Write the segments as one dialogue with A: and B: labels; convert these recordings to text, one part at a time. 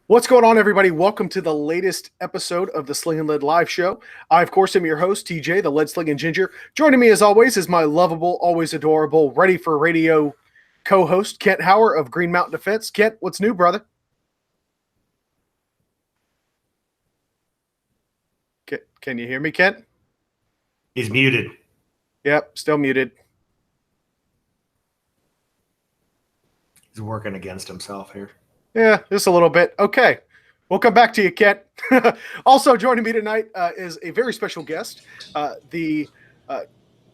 A: What's going on, everybody? Welcome to the latest episode of the Sling'n Lead Live Show. I, of course, am your host, TJ, the Lead Sling'n Ginger. Joining me, as always, is my lovable, always adorable, ready for radio co-host, Kent Hauer of Green Mountain Defense. Kent, what's new, brother? Can you hear me, Kent?
B: He's muted.
A: Yep, still muted.
B: He's working against himself here.
A: Yeah, just a little bit. Okay. We'll come back to you, Kent. Also joining me tonight is a very special guest, the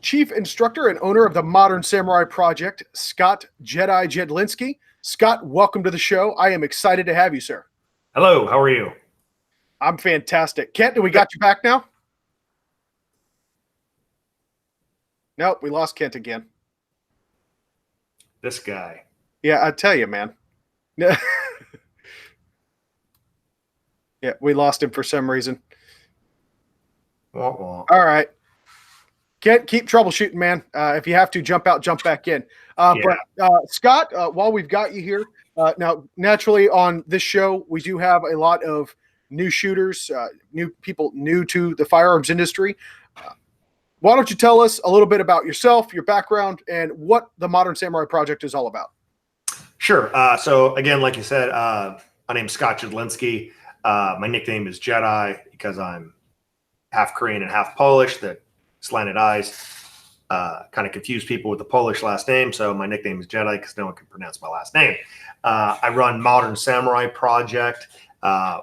A: chief instructor and owner of the Modern Samurai Project, Scott Jedi Jedlinski. Scott, welcome to the show. I am excited to have you, sir.
B: Hello, how are you?
A: I'm fantastic. Kent, do we got you back now? Nope, we lost Kent again.
B: This guy.
A: Yeah, I tell you, man. Yeah, we lost him for some reason.
B: Wah, wah.
A: All right. Kent, keep troubleshooting, man. If you have to, jump out, jump back in. But Scott, while we've got you here, now, naturally on this show, we do have a lot of new shooters, new people new to the firearms industry. Why don't you tell us a little bit about yourself, your background, and what the Modern Samurai Project is all about?
B: Sure. So again, like you said, my name's Scott Jedlinski. My nickname is Jedi because I'm half Korean and half Polish. The slanted eyes kind of confuse people with the Polish last name. So my nickname is Jedi because no one can pronounce my last name. I run Modern Samurai Project,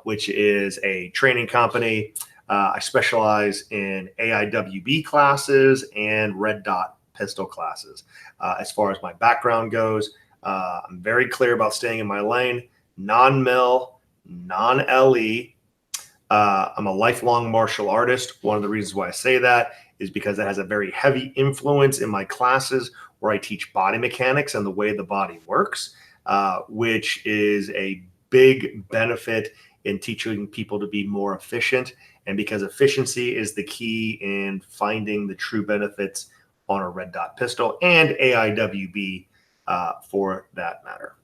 B: which is a training company. I specialize in AIWB classes and red dot pistol classes. As far as my background goes, I'm very clear about staying in my lane, non-mill, non-LE. I'm a lifelong martial artist. One of the reasons why I say that is because it has a very heavy influence in my classes where I teach body mechanics and the way the body works, which is a big benefit in teaching people to be more efficient. And because efficiency is the key in finding the true benefits on a red dot pistol and AIWB for that matter.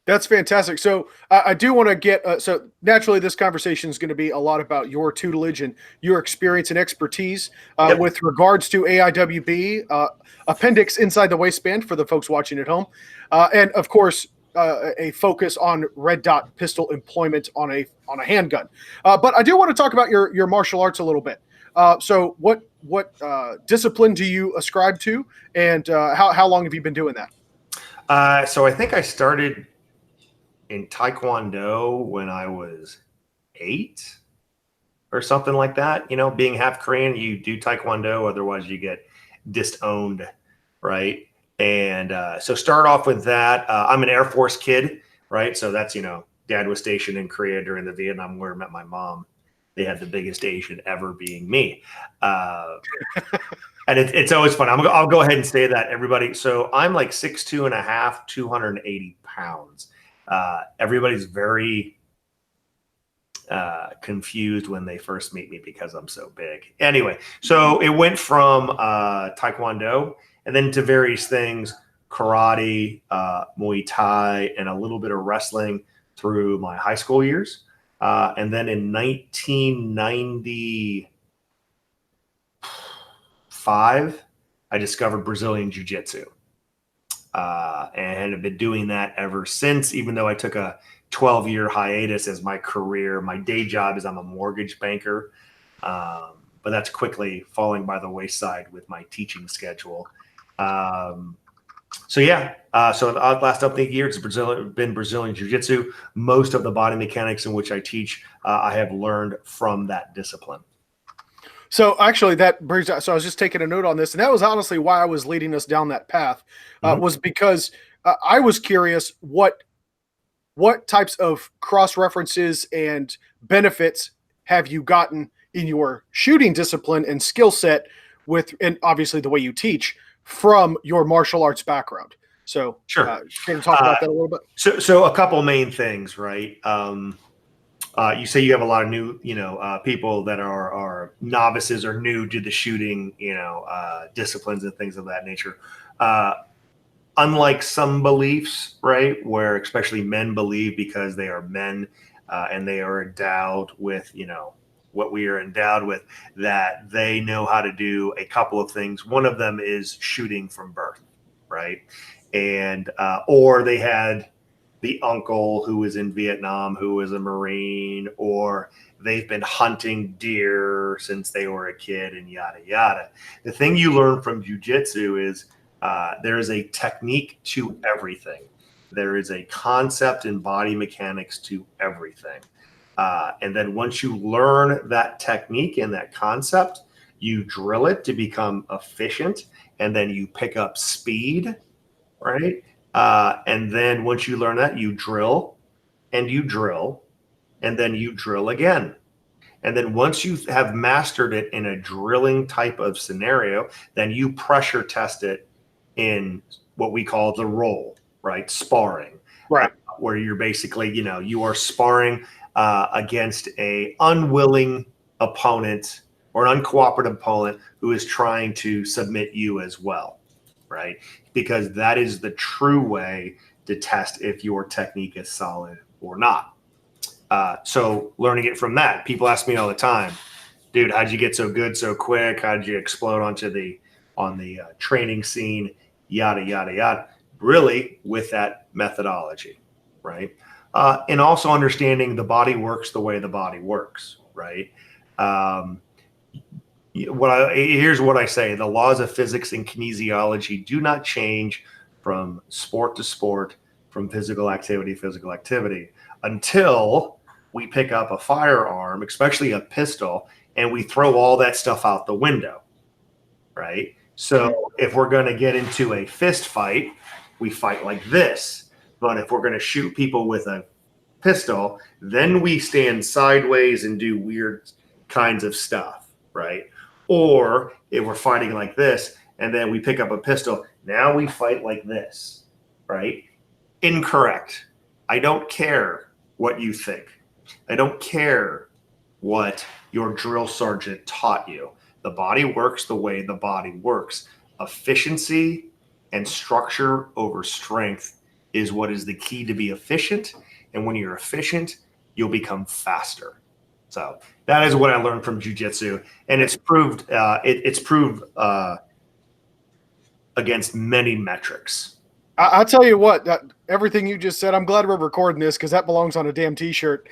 A: That's fantastic. So I do want to get, so naturally this conversation is going to be a lot about your tutelage and your experience and expertise with regards to AIWB, appendix inside the waistband for the folks watching at home. And of course, a focus on red dot pistol employment on a handgun. But I do want to talk about your martial arts a little bit. So what discipline do you ascribe to, and how long have you been doing that?
B: So I think I started in Taekwondo when I was 8 or something like that. You know, being half Korean, you do Taekwondo, otherwise you get disowned, right? And so start off with that. I'm an Air Force kid, right? So that's, you know, dad was stationed in Korea during the Vietnam War, met my mom. They had the biggest Asian ever being me. And it's always fun. I'll go ahead and say that, everybody. So I'm like 6'2" and a half, 280 pounds. Everybody's very confused when they first meet me because I'm so big. Anyway, so it went from Taekwondo and then to various things, karate, Muay Thai, and a little bit of wrestling through my high school years. And then in 1995, I discovered Brazilian Jiu-Jitsu. And have been doing that ever since, even though I took a 12-year hiatus as my career. My day job is I'm a mortgage banker, but that's quickly falling by the wayside with my teaching schedule. So the last up to 8 years has been Brazilian Jiu-Jitsu. Most of the body mechanics in which I teach, I have learned from that discipline.
A: So actually that brings up, so I was just taking a note on this, and that was honestly why I was leading us down that path, was because I was curious what types of cross references and benefits have you gotten in your shooting discipline and skill set with, and obviously the way you teach, from your martial arts background. So
B: sure.
A: Can you talk about that a little bit?
B: So a couple main things, right? You say you have a lot of new, people that are novices or new to the shooting, disciplines and things of that nature. unlike some beliefs, right, where especially men believe because they are men and they are endowed with, what we are endowed with, that they know how to do a couple of things. One of them is shooting from birth, right? And or they had the uncle who was in Vietnam who was a Marine, or they've been hunting deer since they were a kid, and yada yada. The thing you learn from jiu-jitsu is there is a technique to everything. There is a concept and body mechanics to everything. And then once you learn that technique and that concept, you drill it to become efficient, and then you pick up speed, right? And then once you learn that, you drill and you drill, and then you drill again. And then once you have mastered it in a drilling type of scenario, then you pressure test it in what we call the roll, right? Sparring,
A: Right.
B: where you're basically, you are sparring against a unwilling opponent or an uncooperative opponent who is trying to submit you as well, right? Because that is the true way to test if your technique is solid or not. So learning it from that, people ask me all the time, dude, how'd you get so good so quick? How'd you explode on the training scene? Yada, yada, yada. Really with that methodology, right? And also understanding the body works the way the body works, right? Here's what I say. The laws of physics and kinesiology do not change from sport to sport, from physical activity to physical activity, until we pick up a firearm, especially a pistol, and we throw all that stuff out the window, right? So if we're going to get into a fist fight, we fight like this. But if we're going to shoot people with a pistol, then we stand sideways and do weird kinds of stuff, right? Or if we're fighting like this and then we pick up a pistol, now we fight like this, right? Incorrect. I don't care what you think. I don't care what your drill sergeant taught you. The body works the way the body works. Efficiency and structure over strength is what is the key to be efficient. And when you're efficient, you'll become faster. So that is what I learned from jiu-jitsu, and it's proved against many metrics.
A: I'll tell you what, everything you just said, I'm glad we're recording this because that belongs on a damn t-shirt.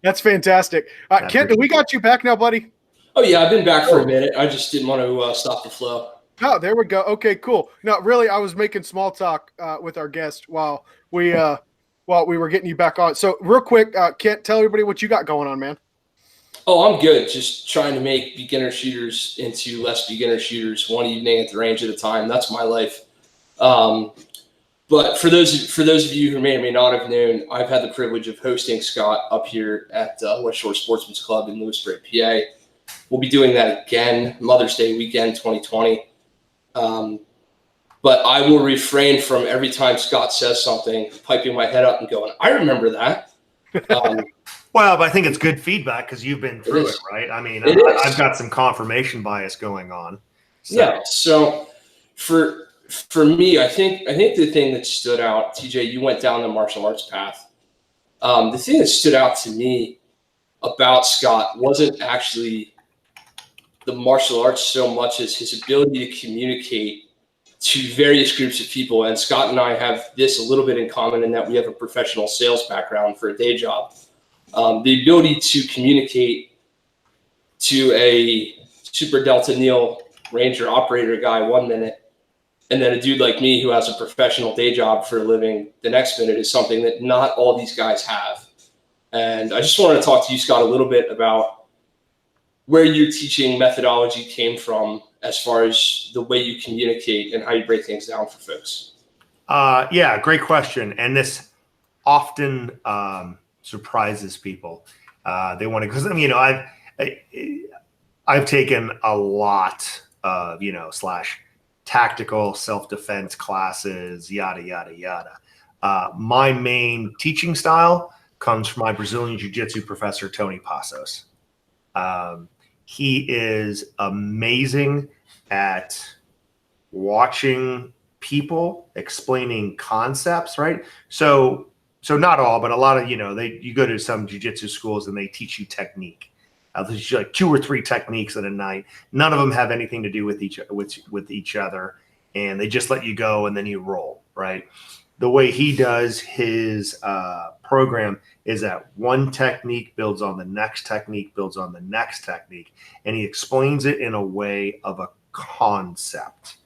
A: That's fantastic. Kent, we got you back now, buddy?
C: Oh, yeah, I've been back for a minute. I just didn't want to stop the flow.
A: Oh, there we go. Okay, cool. No, really, I was making small talk with our guest while we were getting you back on. So real quick, Kent, tell everybody what you got going on, man.
C: Oh, I'm good. Just trying to make beginner shooters into less beginner shooters, one evening at the range at a time. That's my life. But for those of you who may or may not have known, I've had the privilege of hosting Scott up here at West Shore Sportsman's Club in Lewisburg, PA. We'll be doing that again, Mother's Day weekend 2020. But I will refrain from every time Scott says something, piping my head up and going, I remember that.
B: Well, but I think it's good feedback because you've been through it, right? I mean, I've got some confirmation bias going on. So.
C: Yeah. So for me, I think the thing that stood out, TJ, you went down the martial arts path. The thing that stood out to me about Scott wasn't actually the martial arts so much as his ability to communicate to various groups of people. And Scott and I have this a little bit in common in that we have a professional sales background for a day job. The ability to communicate to a Super Delta Neil Ranger operator guy 1 minute, and then a dude like me who has a professional day job for a living the next minute is something that not all these guys have. And I just wanted to talk to you, Scott, a little bit about where your teaching methodology came from as far as the way you communicate and how you break things down for folks.
B: Yeah, great question. And this often surprises people. They want to, because I've taken a lot of / tactical self-defense classes, yada yada yada. My main teaching style comes from my Brazilian Jiu-Jitsu professor Tony Passos. He is amazing at watching people explaining concepts, right? So not all, but a lot of, you go to some jiu-jitsu schools and they teach you technique. They'll teach you like 2 or 3 techniques in a night. None of them have anything to do with each other, and they just let you go and then you roll, right? The way he does his program is that one technique builds on the next technique, builds on the next technique, and he explains it in a way of a concept,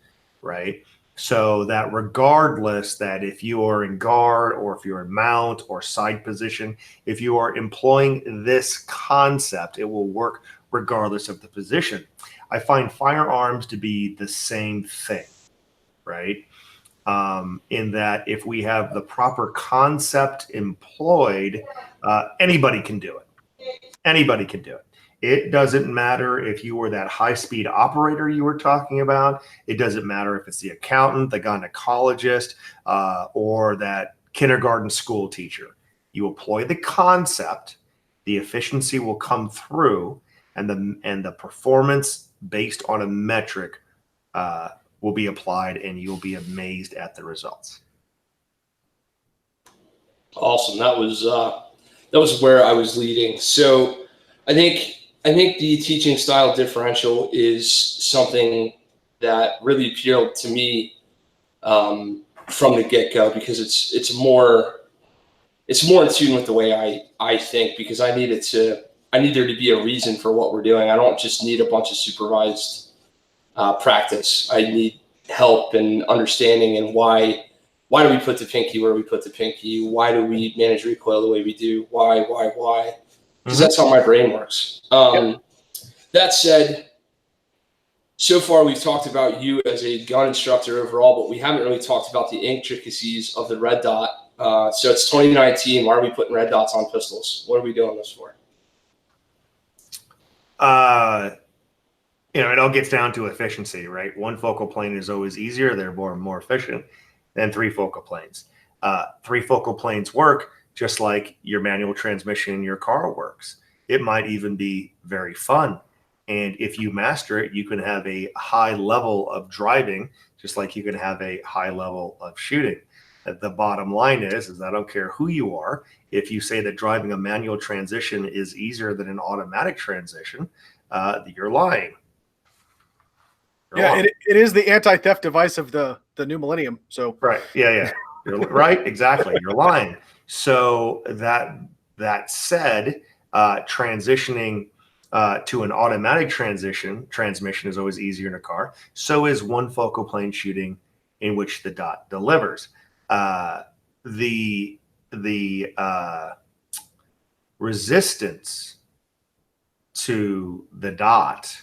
B: right? So that regardless that if you are in guard or if you're in mount or side position, if you are employing this concept, it will work regardless of the position. I find firearms to be the same thing, right? In that if we have the proper concept employed, anybody can do it. Anybody can do it. It doesn't matter if you were that high-speed operator you were talking about. It doesn't matter if it's the accountant, the gynecologist, or that kindergarten school teacher. You employ the concept, the efficiency will come through, and the performance based on a metric will be applied, and you'll be amazed at the results.
C: Awesome. That was where I was leading. So I think the teaching style differential is something that really appealed to me from the get-go, because it's more in tune with the way I think, because I need there to be a reason for what we're doing. I don't just need a bunch of supervised practice. I need help and understanding, and why do we put the pinky where we put the pinky? Why do we manage recoil the way we do? Why? Because that's how my brain works. That said, so far we've talked about you as a gun instructor overall, but we haven't really talked about the intricacies of the red dot. So it's 2019. Why are we putting red dots on pistols? What are we doing this for?
B: It all gets down to efficiency, right? 1 focal plane is always easier. They're more efficient than 3 focal planes. 3 focal planes work just like your manual transmission in your car works. It might even be very fun. And if you master it, you can have a high level of driving, just like you can have a high level of shooting. The bottom line is I don't care who you are. If you say that driving a manual transition is easier than an automatic transition, you're lying.
A: It is the anti-theft device of the new millennium. So
B: right, yeah, you're right, exactly. You're lying. So that said, transitioning to an automatic transmission is always easier in a car. So is 1 focal plane shooting in which the dot delivers. The resistance to the dot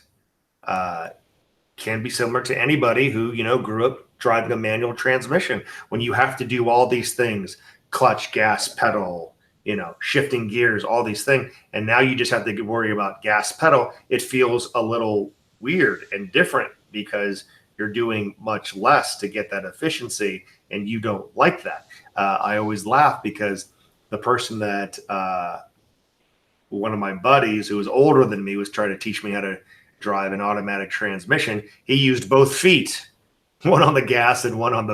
B: can be similar to anybody who grew up driving a manual transmission, when you have to do all these things: clutch, gas, pedal, shifting gears, all these things, and now you just have to worry about gas pedal. It feels a little weird and different because you're doing much less to get that efficiency, and you don't like that. I always laugh because the person that one of my buddies who was older than me was trying to teach me how to drive an automatic transmission. He used both feet, one on the gas and one on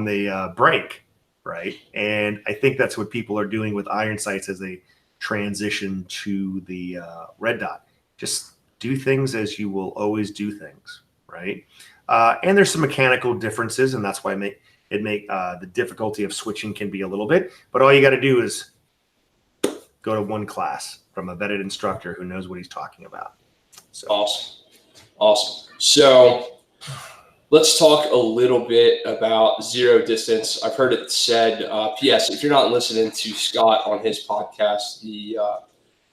B: the brake, right? And I think that's what people are doing with iron sights as they transition to the red dot. Just do things as you will always do things, right? And there's some mechanical differences, and that's why the difficulty of switching can be a little bit. But all you got to do is go to one class from a vetted instructor who knows what he's talking about. So.
C: Awesome. So let's talk a little bit about zero distance. I've heard it said, P.S. if you're not listening to Scott on his podcast, the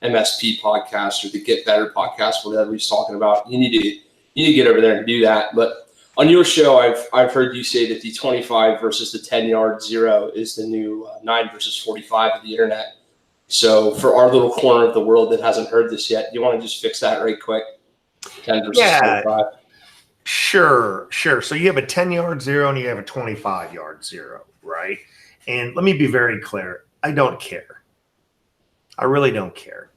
C: MSP podcast or the Get Better podcast, whatever he's talking about, you need to get over there and do that. But on your show, I've heard you say that the 25 versus the 10-yard zero is the new 9 versus 45 of the internet. So for our little corner of the world that hasn't heard this yet, do you want to just fix that right quick? 10 versus 45.
B: Sure. So you have a 10-yard zero and you have a 25-yard zero, right? And let me be very clear. I don't care. I really don't care.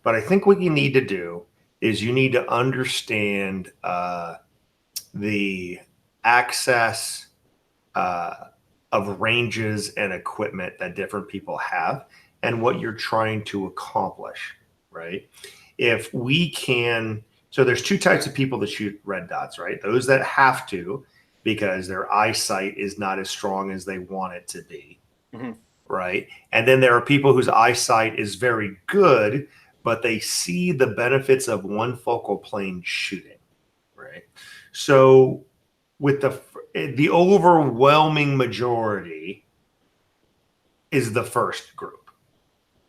B: But I think what you need to do is you need to understand the access of ranges and equipment that different people have and what you're trying to accomplish, right? If we can, so there's two types of people that shoot red dots, right? Those that have to because their eyesight is not as strong as they want it to be, right? And then there are people whose eyesight is very good, but they see the benefits of one focal plane shooting, right? So with the overwhelming majority is the first group,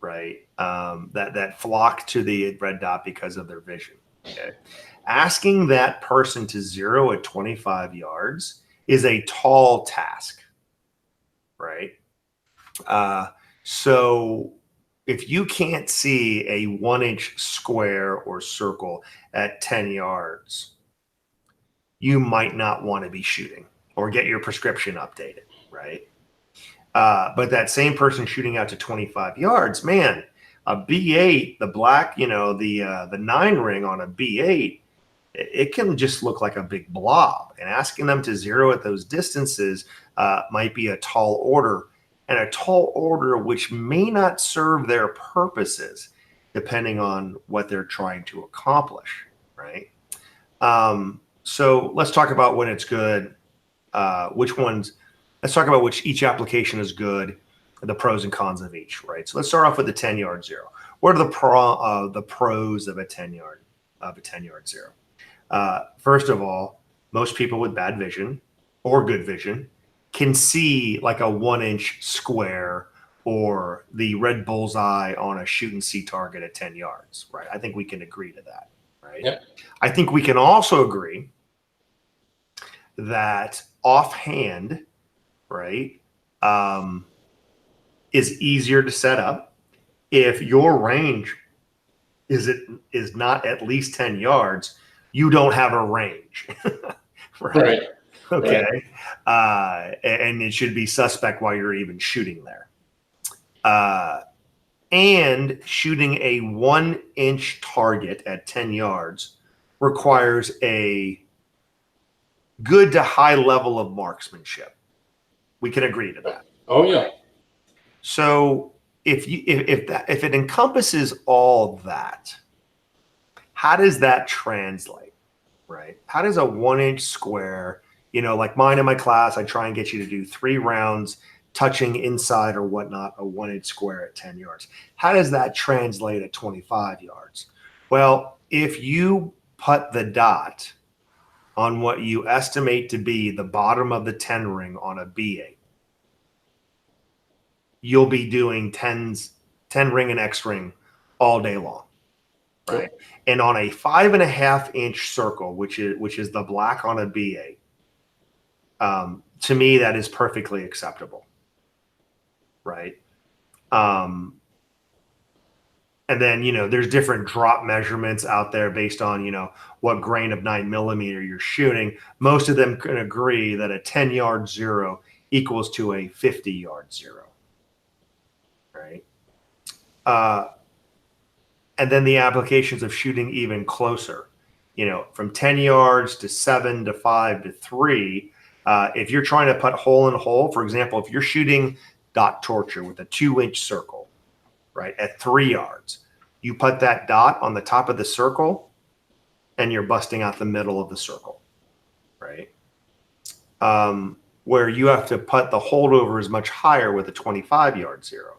B: right? That flock to the red dot because of their vision. Okay, asking that person to zero at 25 yards is a tall task, right? So if you can't see a 1-inch square or circle at 10 yards, you might not want to be shooting or get your prescription updated, right? But that same person shooting out to 25 yards, man, a B8, the black, the 9 ring on a B8, it can just look like a big blob. And asking them to zero at those distances might be a tall order, and a tall order which may not serve their purposes depending on what they're trying to accomplish, right? So let's talk about when it's good, let's talk about which each application is good, the pros and cons of each, right? So let's start off with the 10-yard zero. What are the pros of a 10-yard zero? First of all, most people with bad vision or good vision can see like a 1-inch square or the red bullseye on a shoot and see target at 10 yards, right? I think we can agree to that, right?
C: Yep.
B: I think we can also agree that offhand, right, is easier to set up if your range is not at least 10 yards. You don't have a range, right? Okay, right. And it should be suspect while you're even shooting there. And shooting a 1-inch target at 10 yards requires a good to high level of marksmanship. We can agree to that.
C: Oh yeah.
B: So if it encompasses all that, how does that translate, right? How does a 1-inch square, like mine in my class, I try and get you to do 3 rounds touching inside or whatnot, a 1-inch square at 10 yards. How does that translate at 25 yards? Well, if you put the dot on what you estimate to be the bottom of the 10 ring on a B8, you'll be doing 10 ring and X ring all day long, right? Cool. And on a 5.5-inch circle, which is the black on a B8, to me that is perfectly acceptable, right? And then, there's different drop measurements out there based on, what grain of 9mm you're shooting. Most of them can agree that a 10-yard zero equals to a 50-yard zero, right? And then the applications of shooting even closer, from 10 yards to 7 to 5 to 3. If you're trying to put hole in hole, for example, if you're shooting dot torture with a 2-inch circle, right, at 3 yards, you put that dot on the top of the circle and you're busting out the middle of the circle, right? Where you have to put the holdovers much higher with a 25-yard zero.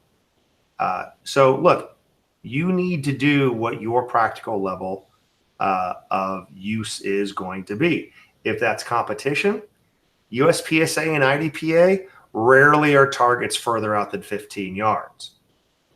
B: So look, you need to do what your practical level of use is going to be. If that's competition, USPSA and IDPA rarely are targets further out than 15 yards,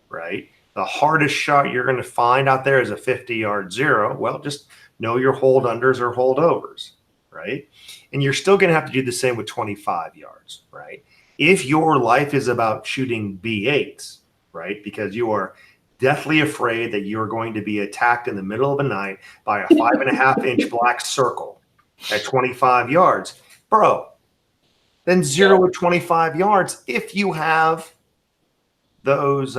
B: right? The hardest shot you're going to find out there is a 50-yard zero. Well, just know your hold unders or holdovers, right? And you're still going to have to do the same with 25 yards, right? If your life is about shooting B8s, right, because you are deathly afraid that you're going to be attacked in the middle of the night by a 5.5-inch black circle at 25 yards, bro, then zero at 25 yards if you have those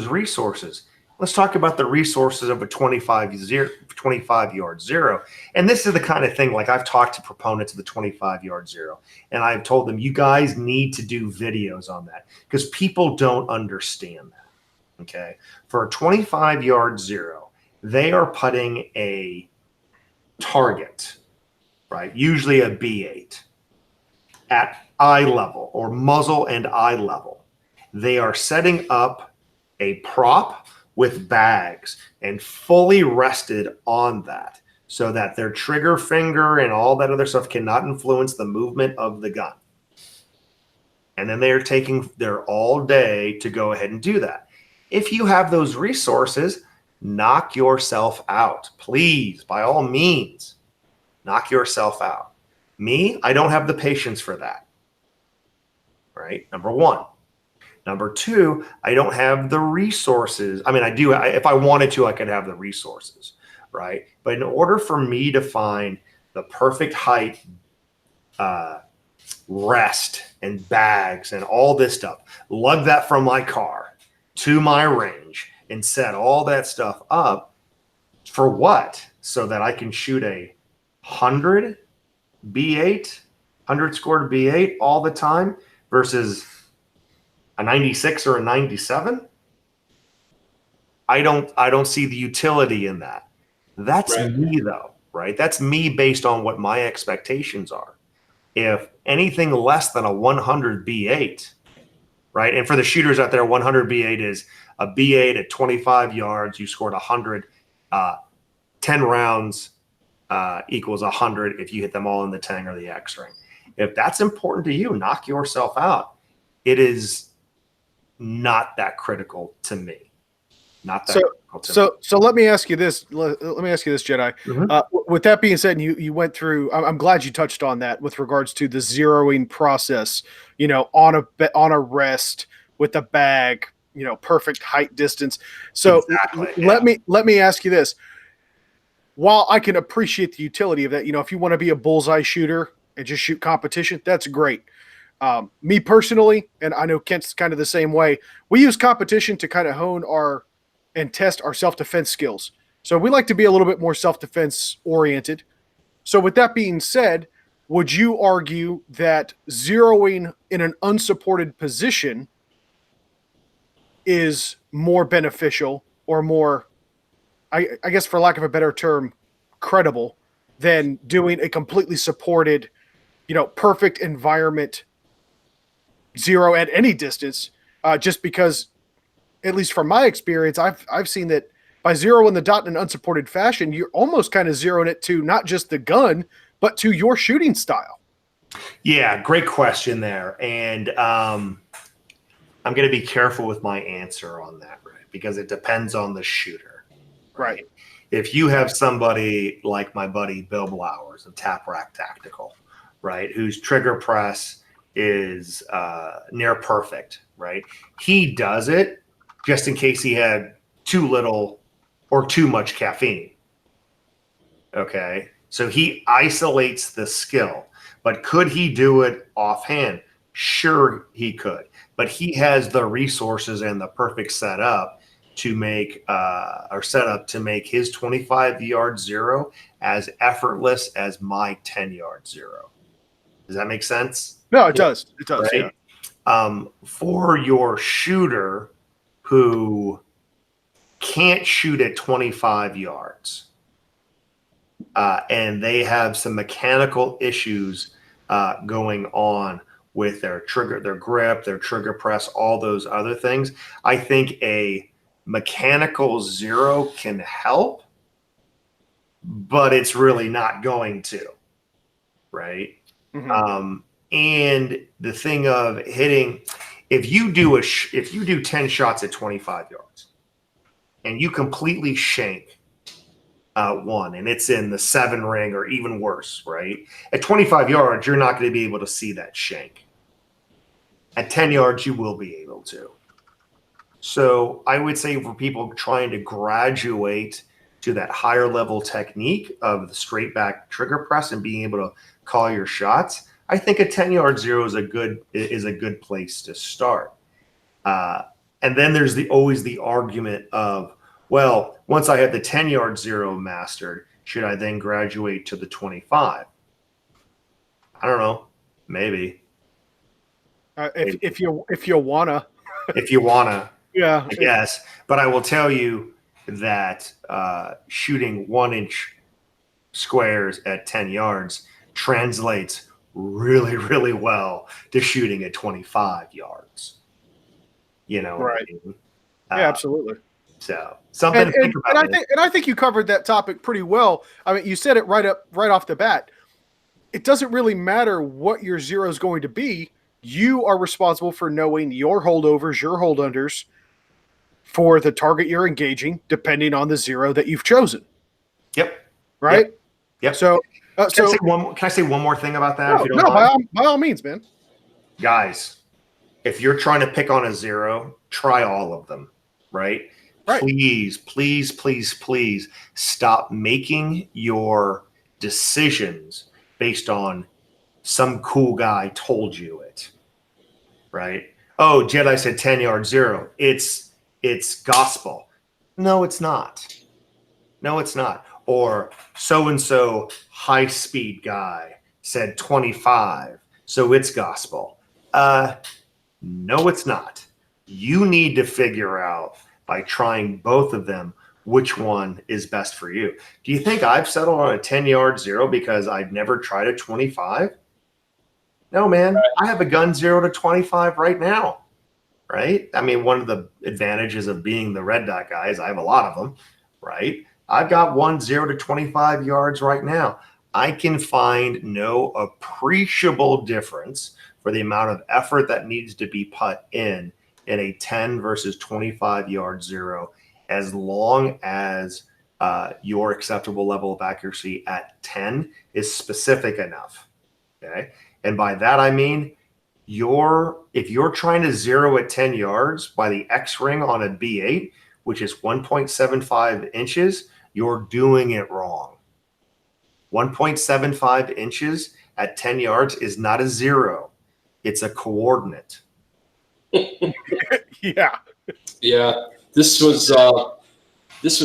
B: resources. Let's talk about the resources of a 25-yard zero. And this is the kind of thing, like I've talked to proponents of the 25-yard zero, and I've told them, you guys need to do videos on that because people don't understand that. Okay. For a 25-yard zero, they are putting a target, right? Usually a B8 at eye level or muzzle and eye level. They are setting up a prop with bags and fully rested on that so that their trigger finger and all that other stuff cannot influence the movement of the gun. And then they are taking their all day to go ahead and do that. If you have those resources, knock yourself out. Please, by all means, knock yourself out. Me, I don't have the patience for that. Right? Number one. Number two, I don't have the resources. I mean, I do. If I wanted to, I could have the resources, right? But in order for me to find the perfect height, rest and bags and all this stuff, lug that from my car to my range and set all that stuff up for what? So that I can shoot a 100 B8, 100 scored B8 all the time versus a 96 or a 97. I don't see the utility in that. That's me though, right? That's me based on what my expectations are. If anything less than a 100 B8, right? And for the shooters out there, 100 B8 is a B8 at 25 yards. You scored 100, 10 rounds equals 100 if you hit them all in the 10 or the X ring. If that's important to you, knock yourself out. It is not that critical to me. Not that critical to me.
A: So let me ask you this. Let me ask you this, Jedi.
B: Mm-hmm.
A: With that being said, you went through. I'm glad you touched on that with regards to the zeroing process. You know, on a rest with a bag. You know, perfect height distance. So let me ask you this. While I can appreciate the utility of that, you know, if you want to be a bullseye shooter and just shoot competition, that's great. Me personally, and I know Kent's kind of the same way, we use competition to kind of hone and test our self-defense skills. So we like to be a little bit more self-defense oriented. So with that being said, would you argue that zeroing in an unsupported position is more beneficial or more, I guess for lack of a better term, credible than doing a completely supported, you know, perfect environment zero at any distance, just because, at least from my experience, I've seen that by zeroing the dot in an unsupported fashion, you're almost kind of zeroing it to not just the gun, but to your shooting style.
B: Yeah, great question there. And I'm going to be careful with my answer on that, right? Because it depends on the shooter.
A: Right.
B: If you have somebody like my buddy Bill Blowers of Tap Rack Tactical, right, whose trigger press is near perfect, right? He does it just in case he had too little or too much caffeine. Okay. So he isolates the skill, but could he do it offhand? Sure, he could, but he has the resources and the perfect setup to make to make his 25-yard zero as effortless as my 10-yard zero. Does that make sense?
A: No, it does. It does.
B: Right?
A: Yeah.
B: For your shooter who can't shoot at 25 yards and they have some mechanical issues going on with their trigger, their grip, their trigger press, all those other things, I think a mechanical zero can help, but it's really not going to, right? Mm-hmm. And the thing of hitting, if you do 10 shots at 25 yards and you completely shank one and it's in the 7 ring or even worse, right? At 25 yards, you're not going to be able to see that shank. At 10 yards, you will be able to. So I would say for people trying to graduate to that higher level technique of the straight back trigger press and being able to call your shots, I think a 10-yard zero is a good place to start. And then there's always the argument of, Well, once I had the 10-yard zero mastered, should I then graduate to the 25? I don't know. Maybe.
A: If you wanna.
B: If you wanna,
A: Yeah.
B: I guess. But I will tell you that shooting 1-inch squares at 10 yards translates really, really well to shooting at 25 yards. You know, what I
A: Right.
B: mean?
A: Yeah, absolutely.
B: So something to think about.
A: And I think you covered that topic pretty well. I mean, you said it right off the bat. It doesn't really matter what your zero is going to be. You are responsible for knowing your holdovers, your hold unders for the target you're engaging, depending on the zero that you've chosen.
B: Yep.
A: Right.
B: Yep.
A: So,
B: can I say one more thing about that?
A: No,
B: if you don't mind?
A: by all means, man.
B: Guys, if you're trying to pick on a zero, try all of them. Right. Please, please, please, please stop making your decisions based on some cool guy told you it. Right? Oh, Jedi said 10-yard zero. It's gospel. No, it's not. No, it's not. Or so-and-so high-speed guy said 25, so it's gospel. No, it's not. You need to figure out by trying both of them which one is best for you. Do you think I've settled on a 10-yard zero because I've never tried a 25? No, man. I have a gun 0 to 25 right now. Right? I mean, one of the advantages of being the red dot guy is I have a lot of them. Right? I've got one 0 to 25 yards right now. I can find no appreciable difference for the amount of effort that needs to be put in a 10 versus 25 yard zero, as long as your acceptable level of accuracy at 10 is specific enough. Okay. And by that, I mean, if you're trying to zero at 10 yards by the X ring on a B8, which is 1.75 inches, you're doing it wrong. 1.75 inches at 10 yards is not a zero. It's a coordinate.
A: Yeah.
C: Yeah. This was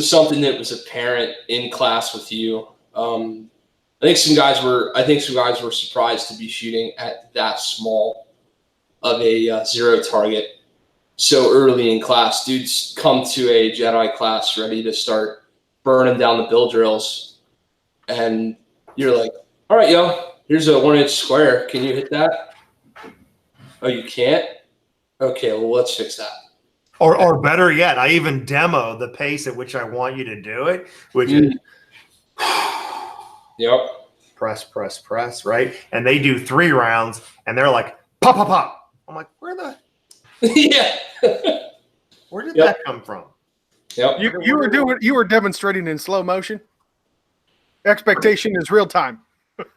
C: something that was apparent in class with you. I think some guys were surprised to be shooting at that small of a zero target so early in class. Dudes come to a Jedi class ready to start burning down the bill drills, and you're like, all right, yo, here's a 1-inch square. Can you hit that? Oh, you can't? Okay, well, let's fix that.
B: Or better yet, I even demo the pace at which I want you to do it, which is
C: yep.
B: Press, press, press, right? And they do 3 rounds, and they're like, pop, pop, pop. I'm like, where the?
C: Yeah.
B: Where did that come from?
C: Yep.
A: You were demonstrating in slow motion. Expectation is real time.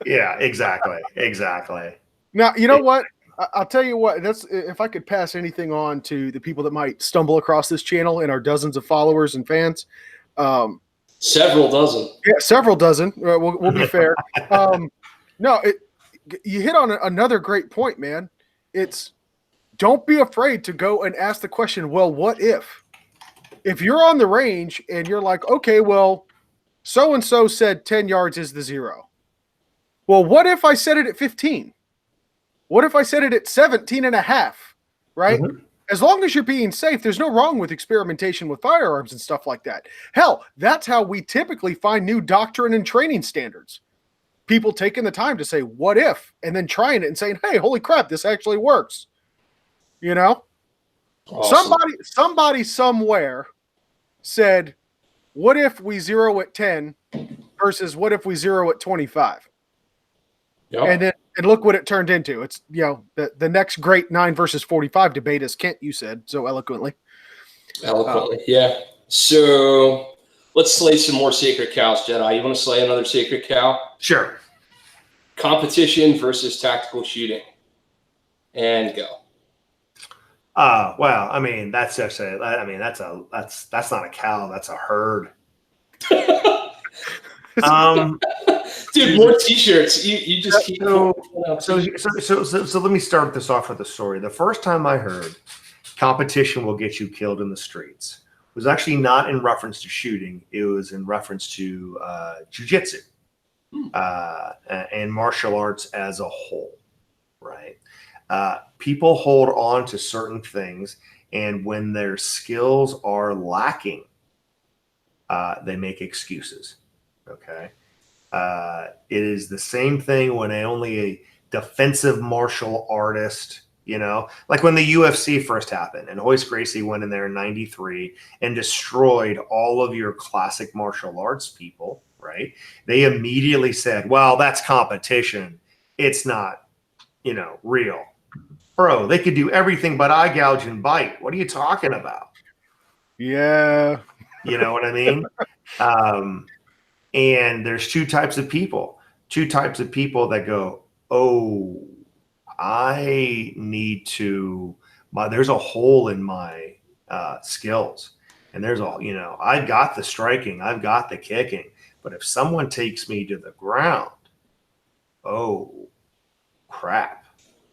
B: Yeah, exactly. Exactly.
A: Now, you know what? I'll tell you what, that's if I could pass anything on to the people that might stumble across this channel and our dozens of followers and fans.
C: Several dozen.
A: Yeah, several dozen. We'll be fair. No, you hit on another great point, man. It's don't be afraid to go and ask the question, well, what if? If you're on the range and you're like, okay, well, so-and-so said 10 yards is the zero. Well, what if I said it at 15? What if I said it at 17 and a half, right? Mm-hmm. As long as you're being safe, there's no wrong with experimentation with firearms and stuff like that. Hell, that's how we typically find new doctrine and training standards. People taking the time to say, what if? And then trying it and saying, hey, holy crap, this actually works. You know? Awesome. Somebody somewhere said, what if we zero at 10 versus what if we zero at 25? Yep. And look what it turned into. It's, the next great 9 versus 45 debate, as Kent, you said so eloquently.
C: Yeah. So let's slay some more sacred cows, Jedi. You want to slay another sacred cow?
B: Sure.
C: Competition versus tactical shooting. And go.
B: Well, I mean, that's just that's not a cow, that's a herd.
C: Dude, more t-shirts. You just keep
B: so let me start this off with a story. The first time I heard competition will get you killed in the streets was actually not in reference to shooting. It was in reference to jiu-jitsu and martial arts as a whole, right? People hold on to certain things, and when their skills are lacking, they make excuses, okay? It is the same thing when only a defensive martial artist, like when the UFC first happened and Hoist Gracie went in there in 93 and destroyed all of your classic martial arts people, right? They immediately said, well, that's competition. It's not, real. Bro, they could do everything but eye gouge and bite. What are you talking about?
A: Yeah.
B: You know what I mean? And there's two types of people that go, oh, I need to, there's a hole in my skills. And there's I've got the striking, I've got the kicking. But if someone takes me to the ground, oh, crap.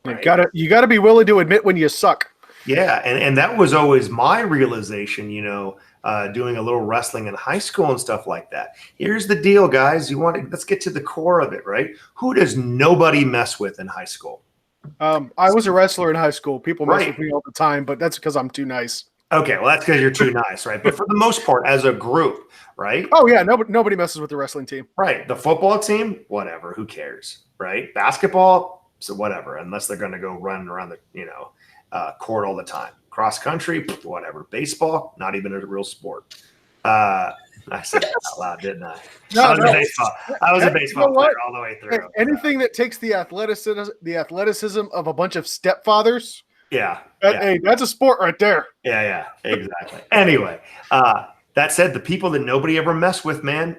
B: Right?
A: You gotta be willing to admit when you suck.
B: Yeah. And that was always my realization, doing a little wrestling in high school and stuff like that. Here's the deal, guys. Let's get to the core of it, right? Who does nobody mess with in high school?
A: I was a wrestler in high school. People mess
B: Right.
A: with me all the time, but that's because I'm too nice.
B: Okay, well, that's because you're too nice, right? But for the most part, as a group, right?
A: Oh yeah, nobody messes with the wrestling team.
B: Right. The football team, whatever. Who cares, right? Basketball, so whatever, unless they're going to go run around the court all the time. Cross country, whatever. Baseball, not even a real sport. I said that out loud, didn't I? I was a baseball player all the way through.
A: Anything that takes the athleticism of a bunch of stepfathers.
B: Yeah.
A: Hey, that's a sport right there.
B: Yeah, exactly. Anyway, that said, the people that nobody ever messed with, man,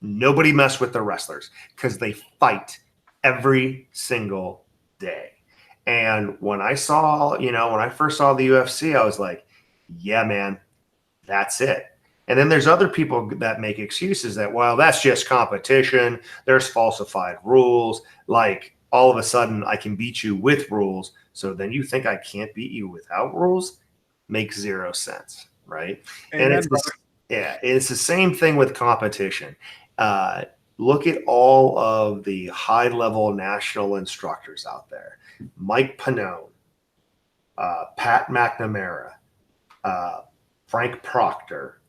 B: nobody messed with the wrestlers because they fight every single day. And when I saw, when I first saw the UFC, I was like, yeah, man, that's it. And then there's other people that make excuses that, well, that's just competition. There's falsified rules. Like all of a sudden I can beat you with rules. So then you think I can't beat you without rules? Makes zero sense, right? And it's the same thing with competition. Look at all of the high-level national instructors out there. Mike Pannone, Pat McNamara, Frank Proctor,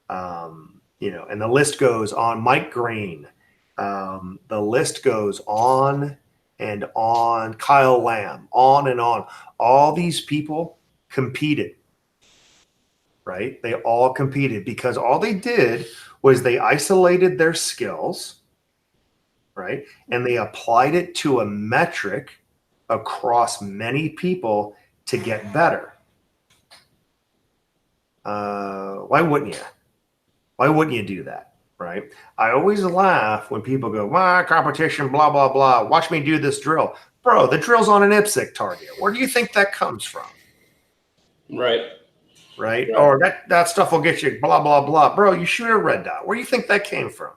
B: and the list goes on. Mike Green, the list goes on and on. Kyle Lamb, on and on. All these people competed, right? They all competed because all they did was they isolated their skills, right? And they applied it to a metric across many people to get better. Why wouldn't you? Why wouldn't you do that, right? I always laugh when people go, competition, blah, blah, blah. Watch me do this drill. Bro, the drill's on an IPSC target. Where do you think that comes from?
C: Right.
B: Or that stuff will get you blah, blah, blah. Bro, you shoot a red dot. Where do you think that came from?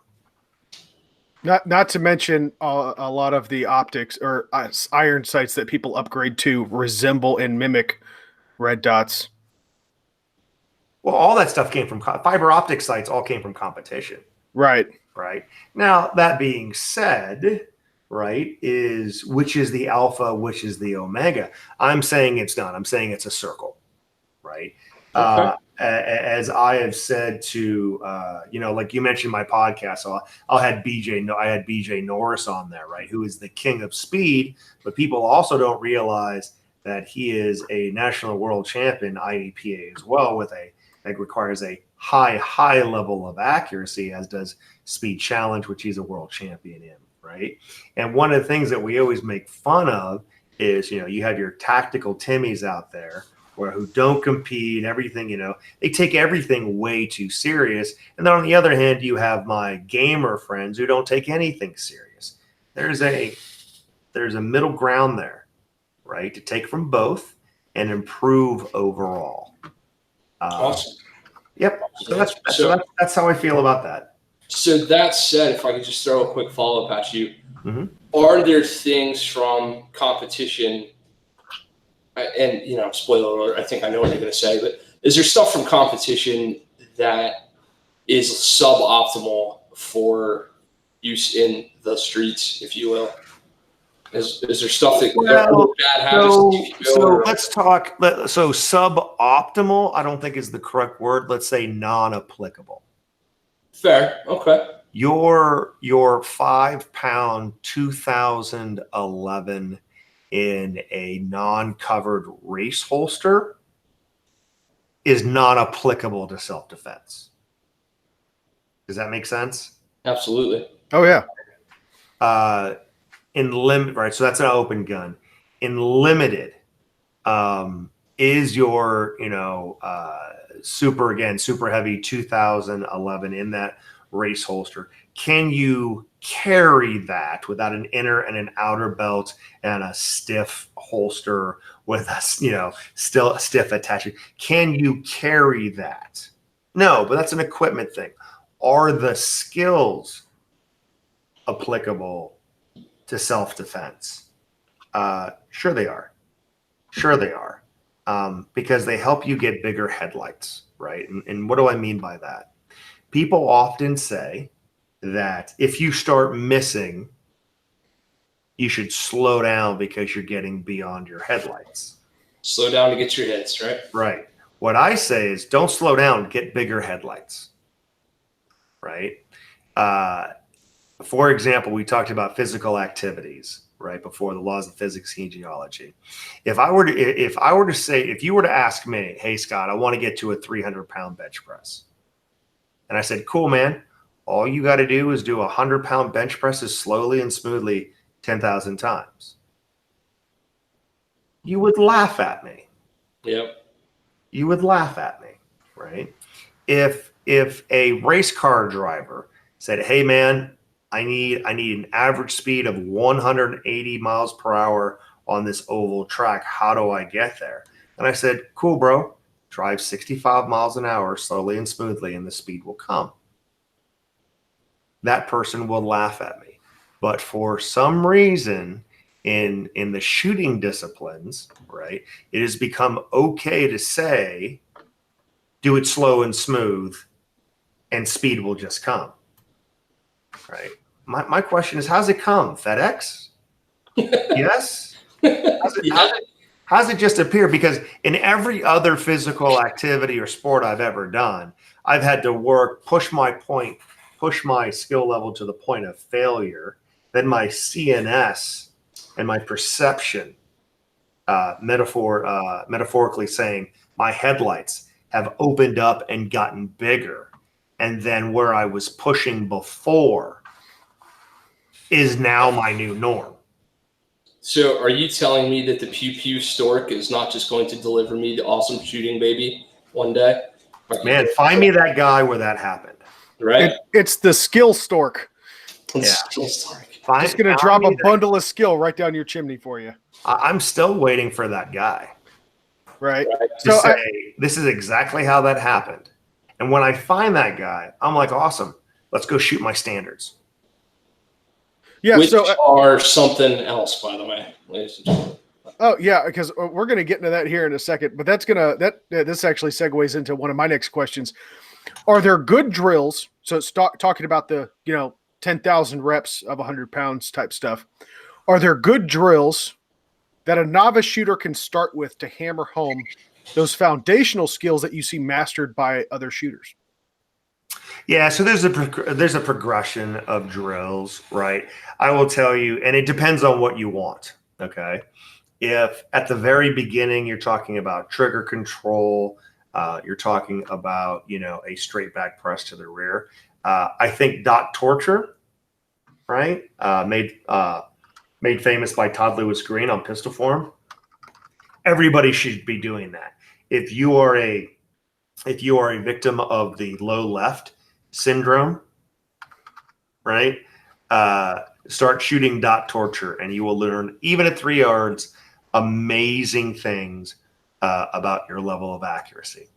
A: Not to mention a lot of the optics or iron sights that people upgrade to resemble and mimic red dots.
B: Well, all that stuff came from fiber optic sites. All came from competition.
A: Right.
B: Now, that being said, right, which is the alpha, which is the omega? I'm saying it's not. I'm saying it's a circle, right? Okay. As I have said to, like you mentioned my podcast, so I had BJ Norris on there, right, who is the king of speed, but people also don't realize that he is a national world champion IDPA as well, that requires a high level of accuracy, as does Speed Challenge, which he's a world champion in, right? And one of the things that we always make fun of is, you have your tactical Timmies out there who don't compete, everything, they take everything way too serious. And then on the other hand, you have my gamer friends who don't take anything serious. There's a middle ground there, right? To take from both and improve overall.
C: Awesome.
B: Yep. So that's how I feel about that.
C: So that said, if I could just throw a quick follow-up at you,
B: Are
C: there things from competition, and spoiler alert, I think I know what you're going to say, but is there stuff from competition that is suboptimal for use in the streets, if you will? Is there stuff that bad habits?
B: So let's talk. So suboptimal, I don't think is the correct word. Let's say non-applicable.
C: Fair. Okay.
B: Your 5-pound 2011 in a non-covered race holster is not applicable to self-defense. Does that make sense?
C: Absolutely.
A: Oh yeah.
B: In limit, right? So that's an open gun. In limited, is your super heavy 2011 in that race holster? Can you carry that without an inner and an outer belt and a stiff holster with a still stiff attachment? Can you carry that? No, but that's an equipment thing. Are the skills applicable to self-defense? Sure they are. Because they help you get bigger headlights, right? And what do I mean by that? People often say that if you start missing, you should slow down because you're getting beyond your headlights.
C: Slow down to get your hits, right?
B: Right. What I say is don't slow down, get bigger headlights, right? For example, we talked about physical activities, right, before, the laws of physics and geology. If you were to ask me, hey, Scott, I want to get to a 300-pound bench press. And I said, cool, man. All you got to do is do a 100-pound bench presses slowly and smoothly 10,000 times. You would laugh at me.
C: Yep.
B: You would laugh at me, right? If a race car driver said, hey, man, I need an average speed of 180 miles per hour on this oval track. How do I get there? And I said, cool, bro. Drive 65 miles an hour slowly and smoothly, and the speed will come. That person will laugh at me. But for some reason, in the shooting disciplines, right, it has become okay to say, do it slow and smooth, and speed will just come. Right. My question is, how's it come? FedEx? Yes. How's it just appear? Because in every other physical activity or sport I've ever done, I've had to work, push my skill level to the point of failure. Then my CNS and my perception, metaphorically saying, my headlights have opened up and gotten bigger. And then where I was pushing before is now my new norm.
C: So are you telling me that the Pew Pew stork is not just going to deliver me the awesome shooting baby one day?
B: Man, find me that guy where that happened.
C: Right?
A: It's the skill stork.
C: Yeah.
A: Just going to drop a bundle of skill right down your chimney for you.
B: I'm still waiting for that guy.
A: Right.
B: To say, this is exactly how that happened. And when I find that guy, I'm like, awesome. Let's go shoot my standards.
A: Yeah.
C: Which are something else, by the way, ladies and gentlemen.
A: Oh yeah, because we're going to get into that here in a second. But this actually segues into one of my next questions. Are there good drills? So it's talking about the 10,000 reps of 100 pounds type stuff. Are there good drills that a novice shooter can start with to hammer home those foundational skills that you see mastered by other shooters?
B: Yeah, so there's a progression of drills, right? I will tell you, and it depends on what you want, okay? If at the very beginning you're talking about trigger control, you're talking about, a straight back press to the rear, I think dot torture, right? Made famous by Todd Lewis Green on Pistol Forum. Everybody should be doing that. If you are a victim of the low left syndrome, right? Start shooting dot torture, and you will learn, even at 3 yards, amazing things about your level of accuracy,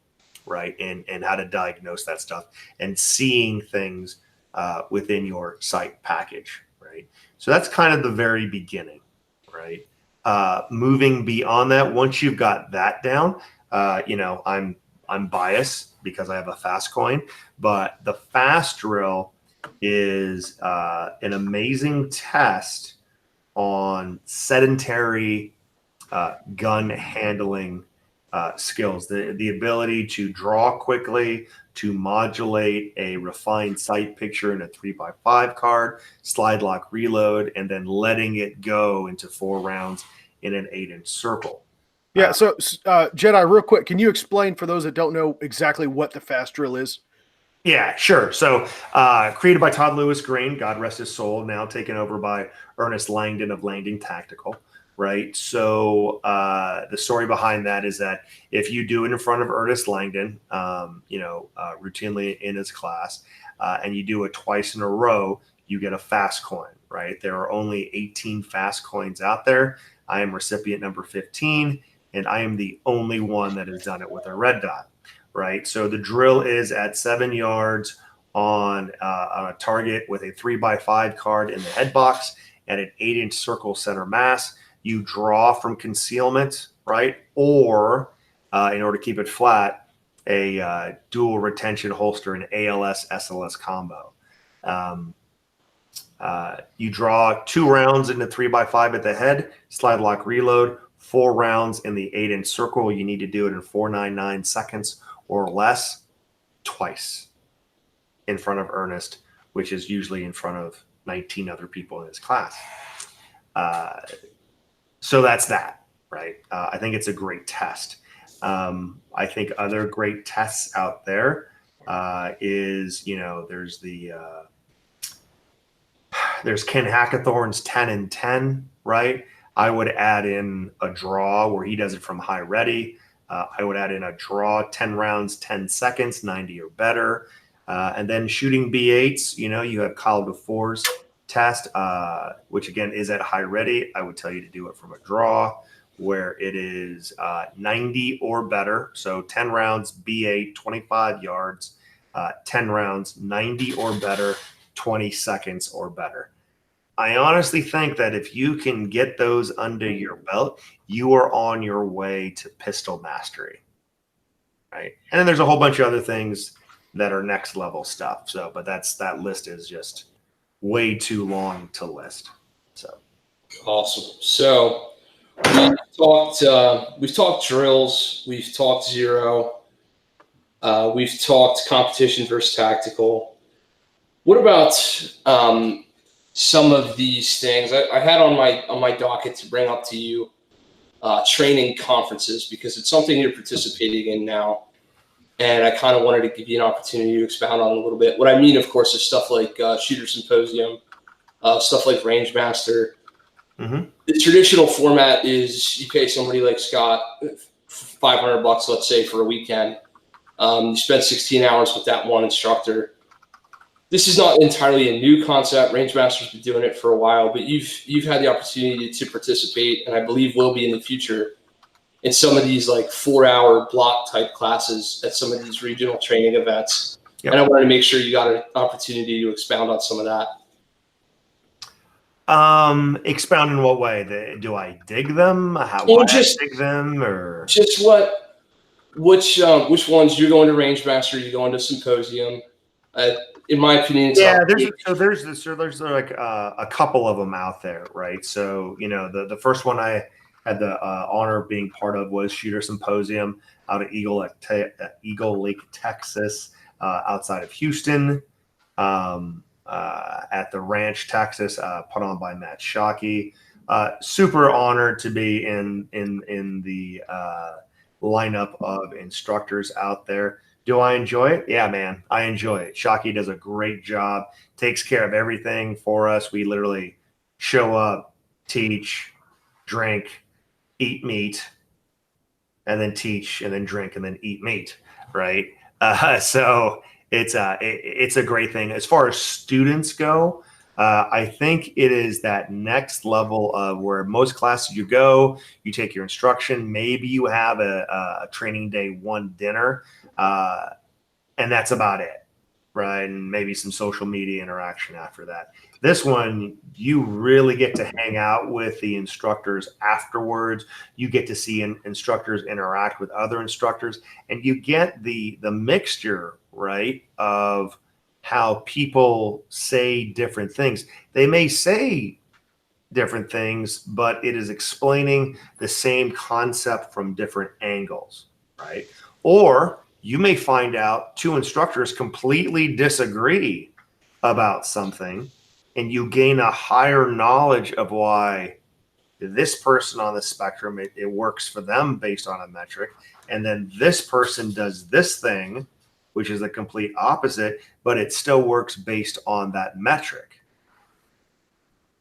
B: right? And how to diagnose that stuff and seeing things within your sight package, right? So that's kind of the very beginning, right? Moving beyond that, once you've got that down, I'm I'm biased because I have a fast coin, but the fast drill is an amazing test on sedentary gun handling skills, the ability to draw quickly, to modulate a refined sight picture in a 3x5 card, slide lock reload, and then letting it go into 4 rounds in an 8-inch circle.
A: Yeah. So, Jedi, real quick, can you explain for those that don't know exactly what the fast drill is?
B: Yeah, sure. So, created by Todd Lewis Green, God rest his soul, now taken over by Ernest Langdon of Langdon Tactical, right? So, the story behind that is that if you do it in front of Ernest Langdon, routinely in his class, and you do it twice in a row, you get a fast coin, right? There are only 18 fast coins out there. I am recipient number 15, and I am the only one that has done it with a red dot. Right. So the drill is at 7 yards on a target with a 3x5 card in the head box and an 8-inch circle center mass. You draw from concealment, right? Or in order to keep it flat, a dual retention holster, an ALS SLS combo. You draw 2 rounds in the 3x5 at the head, slide lock reload, 4 rounds in the 8-inch circle. You need to do it in 4.99 seconds or less, twice in front of Ernest, which is usually in front of 19 other people in his class. So that's that, right? I think it's a great test. I think other great tests out there is, there's Ken Hackathorn's 10 and 10, right? I would add in a draw where he does it from high ready. I would add in a draw, 10 rounds, 10 seconds, 90 or better. And then shooting B8s, you have Kyle DeFore's test, which again is at high ready. I would tell you to do it from a draw where it is 90 or better. So 10 rounds, B8, 25 yards, 10 rounds, 90 or better, 20 seconds or better. I honestly think that if you can get those under your belt, you are on your way to pistol mastery, right? And then there's a whole bunch of other things that are next level stuff. So, but that list is just way too long to list. So
C: awesome. So we've talked drills, we've talked zero, we've talked competition versus tactical. What about some of these things I had on my docket to bring up to you, training conferences, because it's something you're participating in now. And I kind of wanted to give you an opportunity to expound on it a little bit. What I mean, of course, is stuff like Shooter Symposium, stuff like Range Master. Mm-hmm. The traditional format is you pay somebody like Scott $500, let's say, for a weekend. You spend 16 hours with that one instructor. This is not entirely a new concept. Range Master's been doing it for a while, but you've had the opportunity to participate, and I believe will be in the future, in some of these like 4-hour block type classes at some of these regional training events. Yep. And I wanted to make sure you got an opportunity to expound on some of that.
B: Expound in what way? Do I dig them? How do I dig them? Or
C: just which ones you're going to Range Master, you're going to Symposium? In my opinion,
B: there's like a couple of them out there, right? So the first one I had the honor of being part of was Shooter Symposium out at Eagle Lake, Texas, outside of Houston, at the Ranch, Texas, put on by Matt Shockey. Super honored to be in the lineup of instructors out there. Do I enjoy it? Yeah, man, I enjoy it. Shockey does a great job, takes care of everything for us. We literally show up, teach, drink, eat meat, and then teach, and then drink, and then eat meat, right? So it's a great thing. As far as students go, I think it is that next level of where most classes you go, you take your instruction, maybe you have a training day 1 dinner, and that's about it. right? And maybe some social media interaction after that. This one, you really get to hang out with the instructors afterwards. You get to see instructors interact with other instructors, and you get the mixture, right, of how people say different things. They may say different things, but it is explaining the same concept from different angles, right? Or you may find out two instructors completely disagree about something, and you gain a higher knowledge of why this person on the spectrum, it works for them based on a metric. And then this person does this thing, which is the complete opposite, but it still works based on that metric,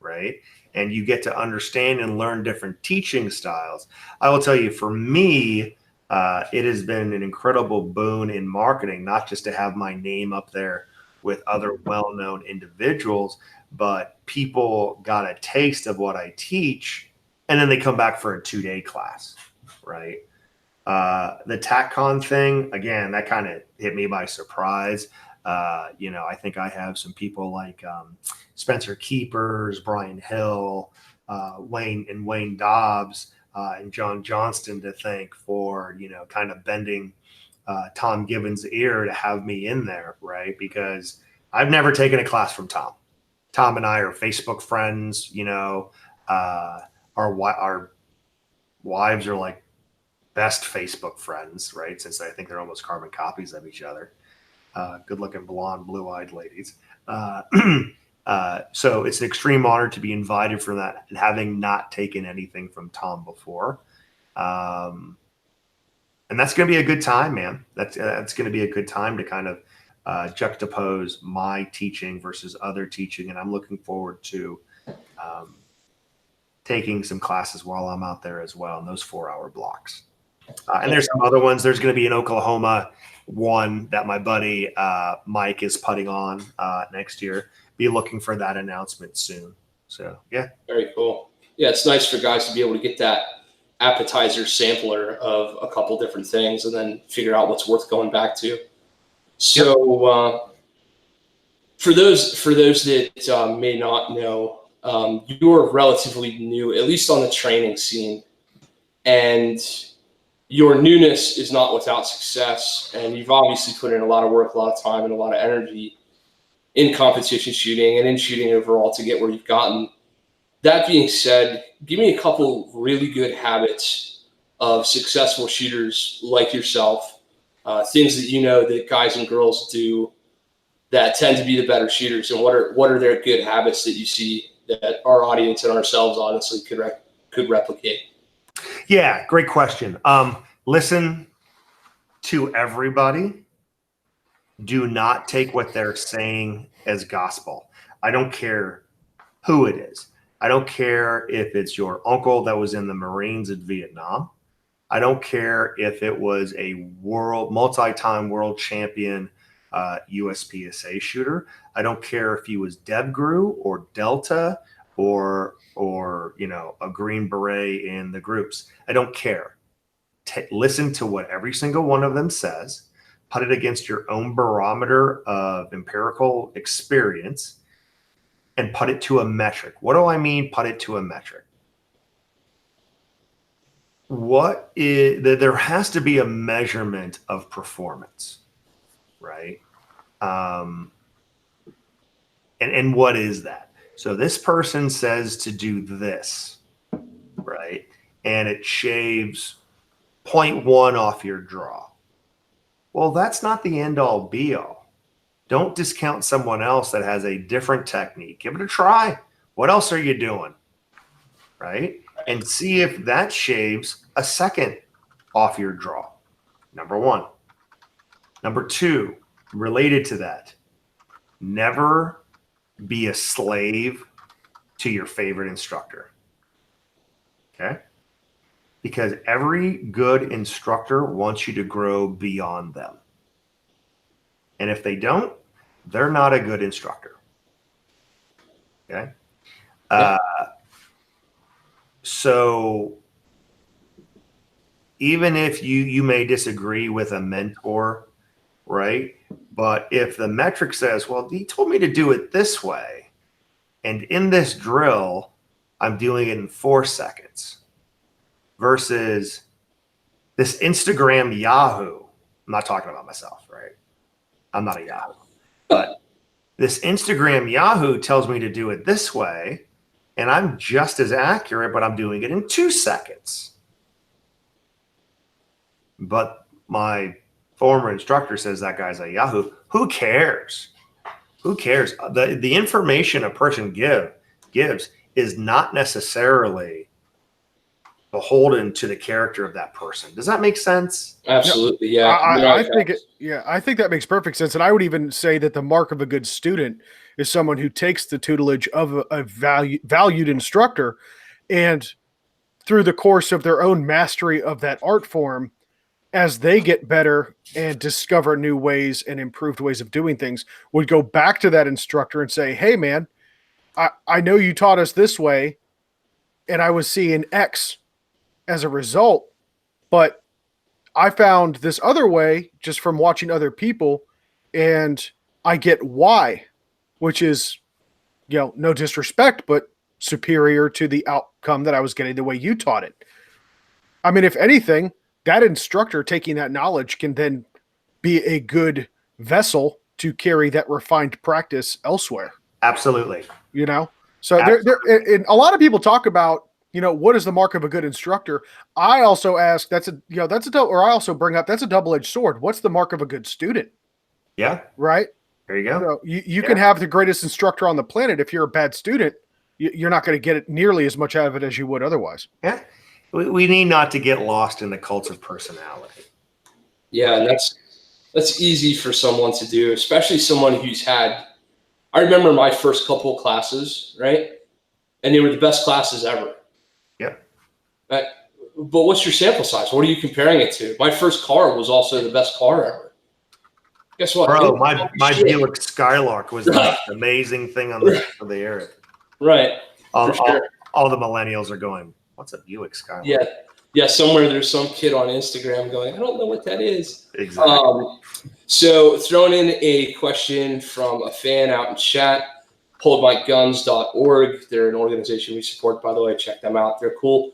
B: right? And you get to understand and learn different teaching styles. I will tell you, for me, it has been an incredible boon in marketing, not just to have my name up there with other well-known individuals, but people got a taste of what I teach, and then they come back for a 2-day class, right? The TACCon thing, again, that kind of hit me by surprise. I think I have some people like Spencer Keepers, Brian Hill, Wayne Dobbs, and John Johnston to thank for, kind of bending Tom Gibbons' ear to have me in there, right? Because I've never taken a class from Tom. Tom and I are Facebook friends, our wives are like best Facebook friends, right? Since I think they're almost carbon copies of each other. Good-looking, blonde, blue-eyed ladies. So it's an extreme honor to be invited for that, and having not taken anything from Tom before. And that's going to be a good time, man. That's going to be a good time to kind of juxtapose my teaching versus other teaching. And I'm looking forward to taking some classes while I'm out there as well in those 4-hour blocks. And there's some other ones. There's going to be an Oklahoma one that my buddy Mike is putting on next year. Be looking for that announcement soon. So, yeah.
C: Very cool. Yeah, it's nice for guys to be able to get that appetizer sampler of a couple different things and then figure out what's worth going back to. So for those that may not know, you're relatively new, at least on the training scene, and your newness is not without success, and you've obviously put in a lot of work, a lot of time, and a lot of energy in competition shooting and in shooting overall to get where you've gotten. That being said, give me a couple really good habits of successful shooters like yourself, things that that guys and girls do that tend to be the better shooters, and what are their good habits that you see that our audience and ourselves honestly could replicate?
B: Yeah, great question. Listen to everybody. Do not take what they're saying as gospel. I don't care who it is. I don't care if it's your uncle that was in the Marines in Vietnam. I don't care if it was a multi-time world champion USPSA shooter. I don't care if he was DevGru or Delta or a Green Beret in the groups. I don't care. Listen to what every single one of them says. Put it against your own barometer of empirical experience, and put it to a metric. What do I mean, put it to a metric? There has to be a measurement of performance, right? And what is that? So this person says to do this, right? And it shaves 0.1 off your draw. Well, that's not the end all be all. Don't discount someone else that has a different technique. Give it a try. What else are you doing? Right? And see if that shaves a second off your draw. Number one. Number two, related to that, never be a slave to your favorite instructor. Okay? Because every good instructor wants you to grow beyond them. And if they don't, they're not a good instructor. Okay?
C: Yeah.
B: So even if you may disagree with a mentor right? But if the metric says, well, he told me to do it this way, and in this drill, I'm doing it in 4 seconds versus this Instagram Yahoo. I'm not talking about myself, right? I'm not a Yahoo. But this Instagram Yahoo tells me to do it this way, and I'm just as accurate, but I'm doing it in 2 seconds. But my former instructor says that guy's a Yahoo. Who cares? Who cares? The information a person gives is not necessarily beholden to the character of that person. Does that make sense?
C: Absolutely, yeah.
A: I think that makes perfect sense. And I would even say that the mark of a good student is someone who takes the tutelage of a valued instructor, and through the course of their own mastery of that art form, as they get better and discover new ways and improved ways of doing things, would go back to that instructor and say, hey man, I know you taught us this way and I was seeing X as a result, but I found this other way just from watching other people, and I get Y, which is, no disrespect, but superior to the outcome that I was getting the way you taught it. I mean, if anything, that instructor taking that knowledge can then be a good vessel to carry that refined practice elsewhere.
B: Absolutely.
A: So and a lot of people talk about, what is the mark of a good instructor? I also ask, I also bring up, that's a double-edged sword. What's the mark of a good student?
B: Yeah.
A: Right.
B: There you go.
A: So you can have the greatest instructor on the planet. If you're a bad student, you're not going to get it nearly as much out of it as you would otherwise.
B: Yeah. We need not to get lost in the cults of personality.
C: Yeah, and that's easy for someone to do, especially someone who's had. I remember my first couple classes, right? And they were the best classes ever.
B: Yep.
C: But what's your sample size? What are you comparing it to? My first car was also the best car ever. Guess what?
B: Bro, my Buick Skylark was the most amazing thing on the earth.
C: Right.
B: All the millennials are going, what's a Buick Skylark?
C: Yeah. Somewhere there's some kid on Instagram going, I don't know what that is.
B: Exactly.
C: So throwing in a question from a fan out in chat, holdmyguns.org. They're an organization we support, by the way. Check them out. They're cool.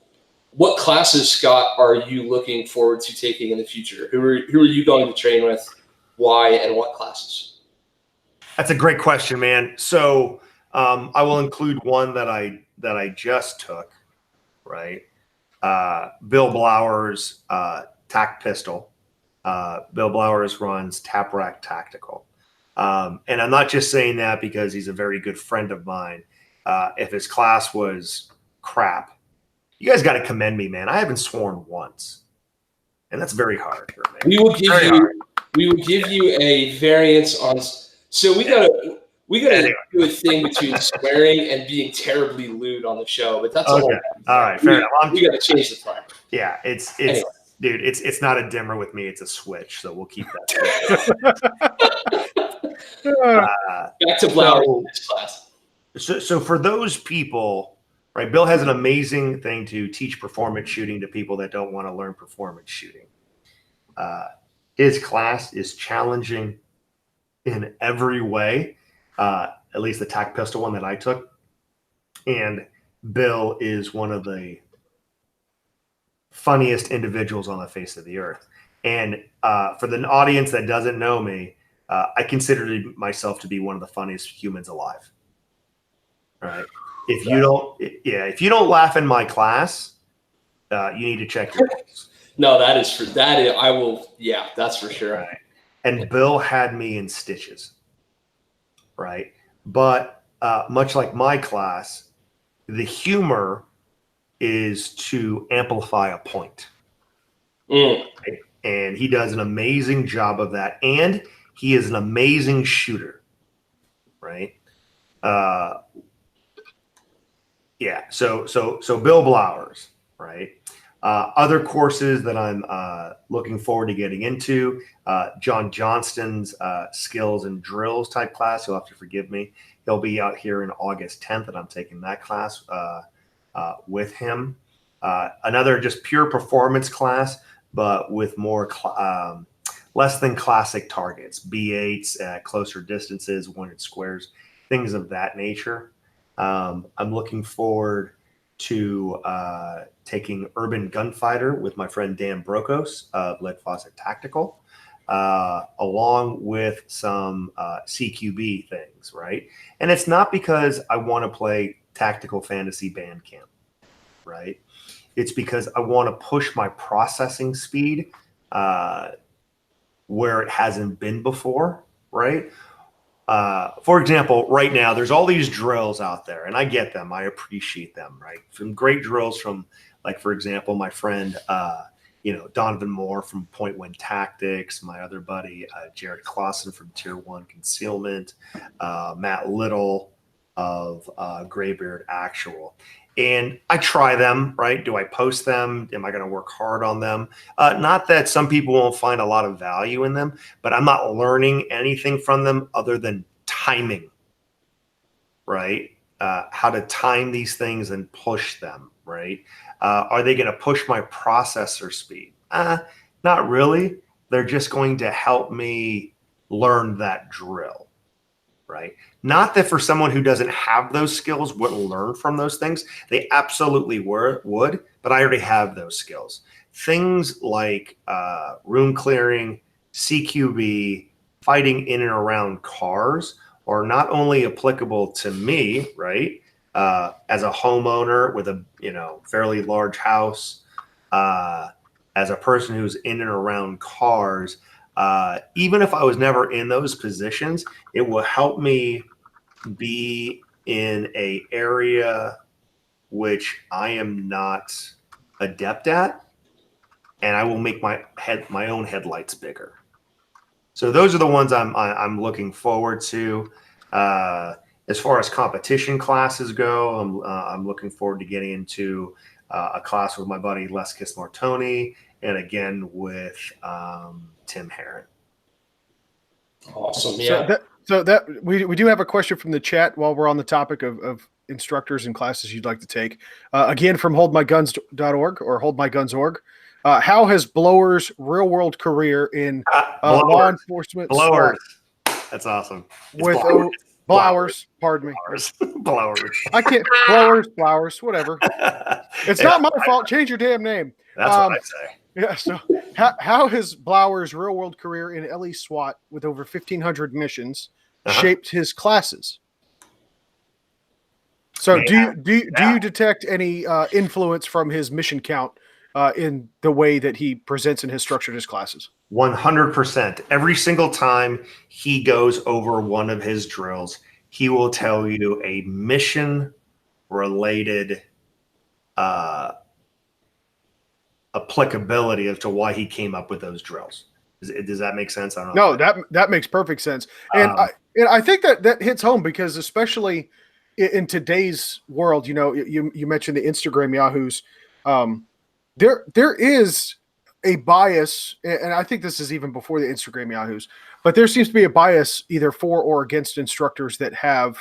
C: What classes, Scott, are you looking forward to taking in the future? Who are you going to train with? Why and what classes?
B: That's a great question, man. So I will include one that I just took, right? Bill Blower's tac pistol. Bill Blowers runs Tap Rack Tactical. And I'm not just saying that because he's a very good friend of mine. If his class was crap, you guys got to commend me, man. I haven't sworn once, and that's very hard for me.
C: We will give you a variance on. So we gotta do a thing between swearing and being terribly lewd on the show, but that's
B: okay. All right, fair enough.
C: We gotta change the prior.
B: Yeah, anyway. Dude, it's not a dimmer with me; it's a switch. So we'll keep that.
C: Back to Blower in this class.
B: So for those people, right? Bill has an amazing thing to teach performance shooting to people that don't want to learn performance shooting. His class is challenging in every way. At least the tac pistol one that I took, and Bill is one of the funniest individuals on the face of the earth. And for the audience that doesn't know me, I consider myself to be one of the funniest humans alive. Right? If you don't laugh in my class, you need to check your pulse.
C: No, I will. Yeah, that's for sure.
B: Right. And Bill had me in stitches. Right. But much like my class, the humor is to amplify a point. Right? And he does an amazing job of that. And he is an amazing shooter. Right. Yeah. So Bill Blowers, right. Other courses that I'm looking forward to getting into, John Johnston's skills and drills type class. You'll have to forgive me. He'll be out here in August 10th, and I'm taking that class with him. Another just pure performance class, but with more less than classic targets, B8s at closer distances, 100 squares, things of that nature. I'm looking forward to taking Urban Gunfighter with my friend Dan Brokos of Lead Faucet Tactical, along with some CQB things, right? And it's not because I want to play Tactical Fantasy Bandcamp, right? It's because I want to push my processing speed where it hasn't been before, right? For example, right now, there's all these drills out there, and I get them. I appreciate them, right? Some great drills from, like, for example, my friend, Donovan Moore from Point One Tactics, my other buddy, Jared Clausen from Tier 1 Concealment, Matt Little of Graybeard Actual. And I try them, right? Do I post them? Am I going to work hard on them? Not that some people won't find a lot of value in them, but I'm not learning anything from them other than timing, right? How to time these things and push them, right? Are they going to push my processor speed? Not really. They're just going to help me learn that drill. Right? Not that for someone who doesn't have those skills wouldn't learn from those things. They absolutely would, but I already have those skills. Things like room clearing, CQB, fighting in and around cars are not only applicable to me, right? As a homeowner with a fairly large house, as a person who's in and around cars, even if I was never in those positions, it will help me be in a area which I am not adept at, and I will make my own headlights bigger. So those are the ones I'm looking forward to. As far as competition classes go, I'm looking forward to getting into a class with my buddy Les Kismartoni, and again with Tim Herron.
C: Awesome. Yeah.
A: So that we do have a question from the chat while we're on the topic of instructors and classes you'd like to take. Again, from holdmyguns.org or holdmyguns.org. How has Blower's real world career in law enforcement?
B: Blowers. That's awesome. It's
A: with Blowers. Pardon me.
B: Blowers.
A: I can't. Blowers, whatever. It's not my fault. Change your damn name.
B: That's what I say.
A: Yeah. So how has Blower's real world career in LE SWAT with over 1,500 missions shaped his classes? So do you detect any influence from his mission count in the way that he presents and has structured his classes?
B: 100%. Every single time he goes over one of his drills, he will tell you a mission related applicability as to why he came up with those drills. Does that make sense? I don't know.
A: No, that makes perfect sense. And I think that hits home because especially in today's world, you mentioned the Instagram yahoos. There is a bias, and I think this is even before the Instagram yahoos, but there seems to be a bias either for or against instructors that have,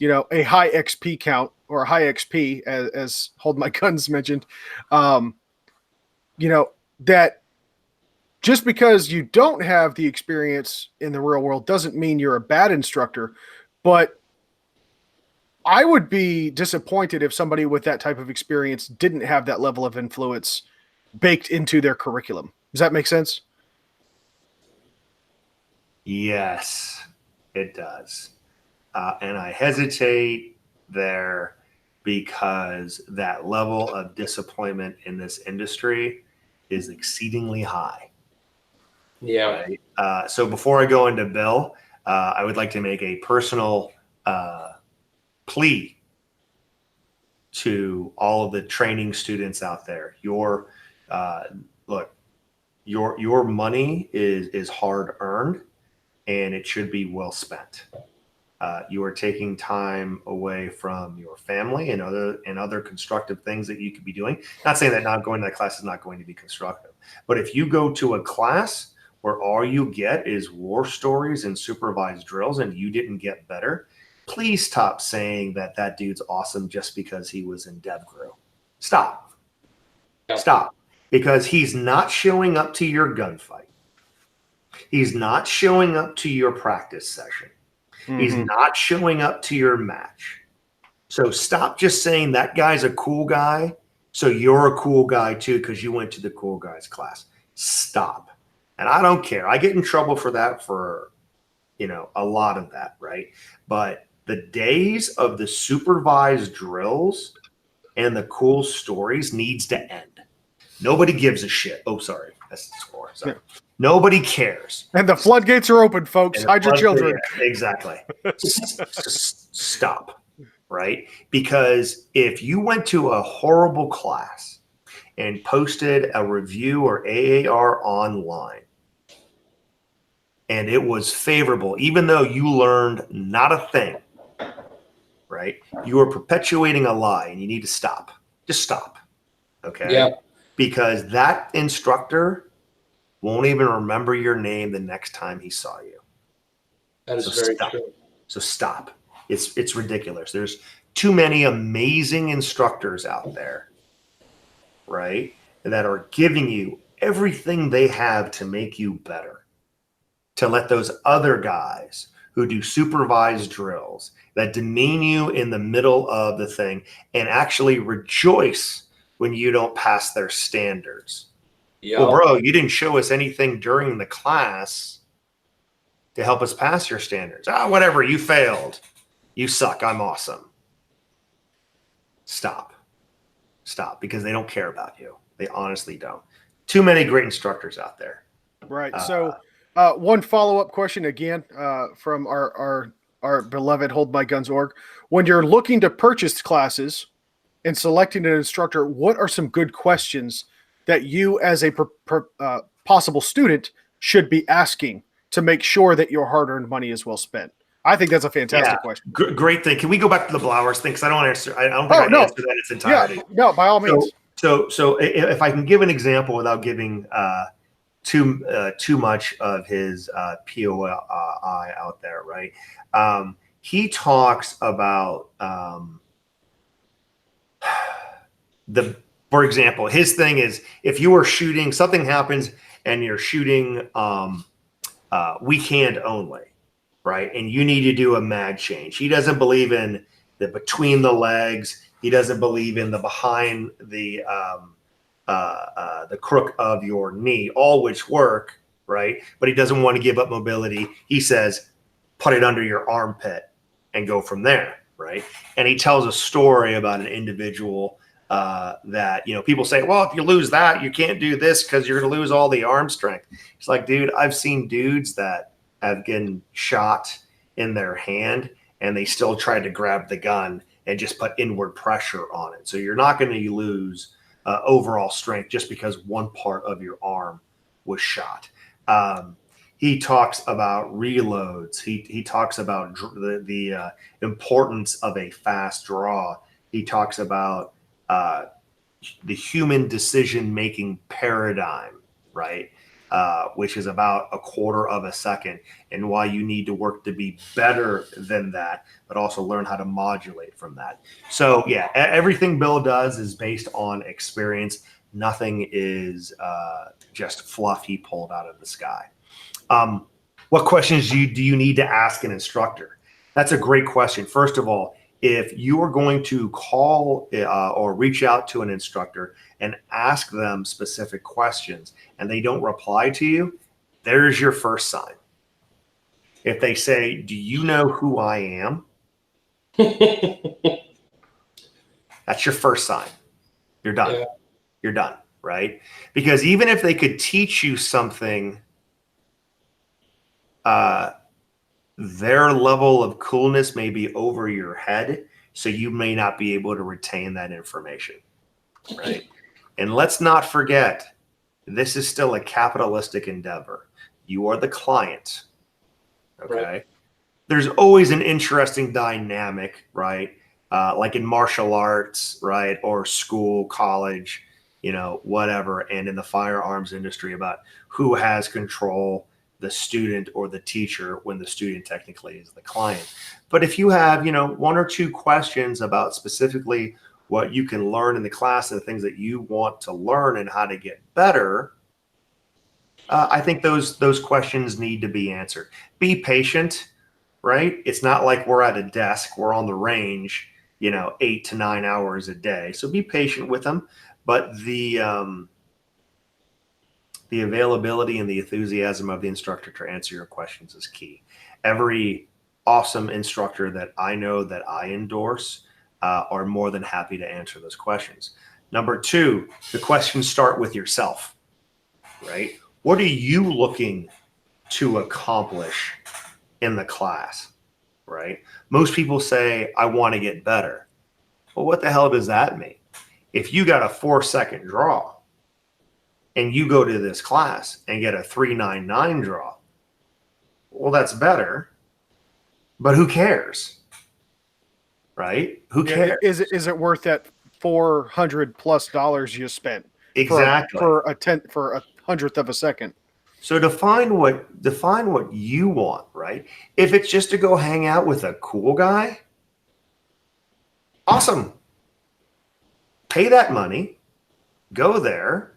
A: a high XP count or a high XP, as Hold My Guns mentioned. That just because you don't have the experience in the real world doesn't mean you're a bad instructor. But I would be disappointed if somebody with that type of experience didn't have that level of influence baked into their curriculum. Does that make sense?
B: Yes, it does. And I hesitate there because that level of disappointment in this industry is exceedingly high.
C: Yeah.
B: Right? So before I go into Bill, I would like to make a personal plea to all of the training students out there. Your money is hard earned, and it should be well spent. You are taking time away from your family and other constructive things that you could be doing. Not saying that not going to that class is not going to be constructive, but if you go to a class where all you get is war stories and supervised drills and you didn't get better, please stop saying that dude's awesome just because he was in DevGru. Stop. Stop. Because he's not showing up to your gunfight. He's not showing up to your practice session. He's not showing up to your match. So stop just saying that guy's a cool guy, so you're a cool guy too because you went to the cool guys class. Stop. And I don't care. I get in trouble for that, for a lot of that, right? But the days of the supervised drills and the cool stories needs to end. Nobody gives a shit. Oh, sorry. That's the score. Sorry. Yeah. Nobody cares.
A: And the floodgates are open, folks. Hide your children.
B: Yeah, exactly. Stop. Right? Because if you went to a horrible class and posted a review or AAR online and it was favorable, even though you learned not a thing, right? You are perpetuating a lie and you need to stop. Just stop. Okay?
C: Yeah.
B: Because that instructor won't even remember your name the next time he saw you.
C: That is very true.
B: So stop. It's ridiculous. There's too many amazing instructors out there, right? That are giving you everything they have to make you better. To let those other guys who do supervised drills that demean you in the middle of the thing and actually rejoice when you don't pass their standards. Yep. Well, bro, you didn't show us anything during the class to help us pass your standards. Whatever, you failed. You suck. I'm awesome. Stop, because they don't care about you. They honestly don't. Too many great instructors out there.
A: Right. So one follow-up question again from our beloved HoldMyGuns.org. When you're looking to purchase classes and selecting an instructor, what are some good questions that you as a possible student should be asking to make sure that your hard-earned money is well spent? I think that's a fantastic question.
B: Great thing. Can we go back to the Blowers thing? Because I don't answer. I don't think I answered that in its entirety.
A: Yeah, no, by all means.
B: So if I can give an example without giving too much of his POI out there, right? He talks about for example, his thing is if you are shooting, something happens and you're shooting weak hand only. Right. And you need to do a mag change. He doesn't believe in the between the legs. He doesn't believe in the behind the crook of your knee, all which work. Right. But he doesn't want to give up mobility. He says, put it under your armpit and go from there. Right. And he tells a story about an individual that, people say, well, if you lose that, you can't do this because you're going to lose all the arm strength. It's like, dude, I've seen dudes that have gotten shot in their hand and they still tried to grab the gun and just put inward pressure on it. So you're not going to lose overall strength just because one part of your arm was shot. He talks about reloads. He talks about the importance of a fast draw. He talks about the human decision-making paradigm, right? Which is about a quarter of a second, and why you need to work to be better than that, but also learn how to modulate from that. So yeah, everything Bill does is based on experience. Nothing is just fluff he pulled out of the sky. What questions do you need to ask an instructor? That's a great question. First of all, if you are going to call or reach out to an instructor and ask them specific questions and they don't reply to you, there's your first sign. If they say, do you know who I am? That's your first sign. You're done. Yeah. You're done, right? Because even if they could teach you something, their level of coolness may be over your head, so you may not be able to retain that information, right? And let's not forget, this is still a capitalistic endeavor. You are the client, okay? Right. There's always an interesting dynamic, right? Like in martial arts, right? Or school, college, whatever. And in the firearms industry about who has control, the student or the teacher, when the student technically is the client. But if you have, one or two questions about specifically what you can learn in the class and the things that you want to learn and how to get better, I think those questions need to be answered. Be patient, right? It's not like we're at a desk, we're on the range, 8 to 9 hours a day. So be patient with them. But the availability and the enthusiasm of the instructor to answer your questions is key. Every awesome instructor that I know that I endorse are more than happy to answer those questions. Number two, the questions start with yourself, right? What are you looking to accomplish in the class, right? Most people say, I want to get better. Well, what the hell does that mean? If you got a 4-second draw and you go to this class and get a 399 draw, well, that's better, but who cares, right? Who cares?
A: Is it worth that $400+ you spent?
B: Exactly.
A: For a 100th of a second.
B: So define what you want, right? If it's just to go hang out with a cool guy, awesome. Pay that money, go there,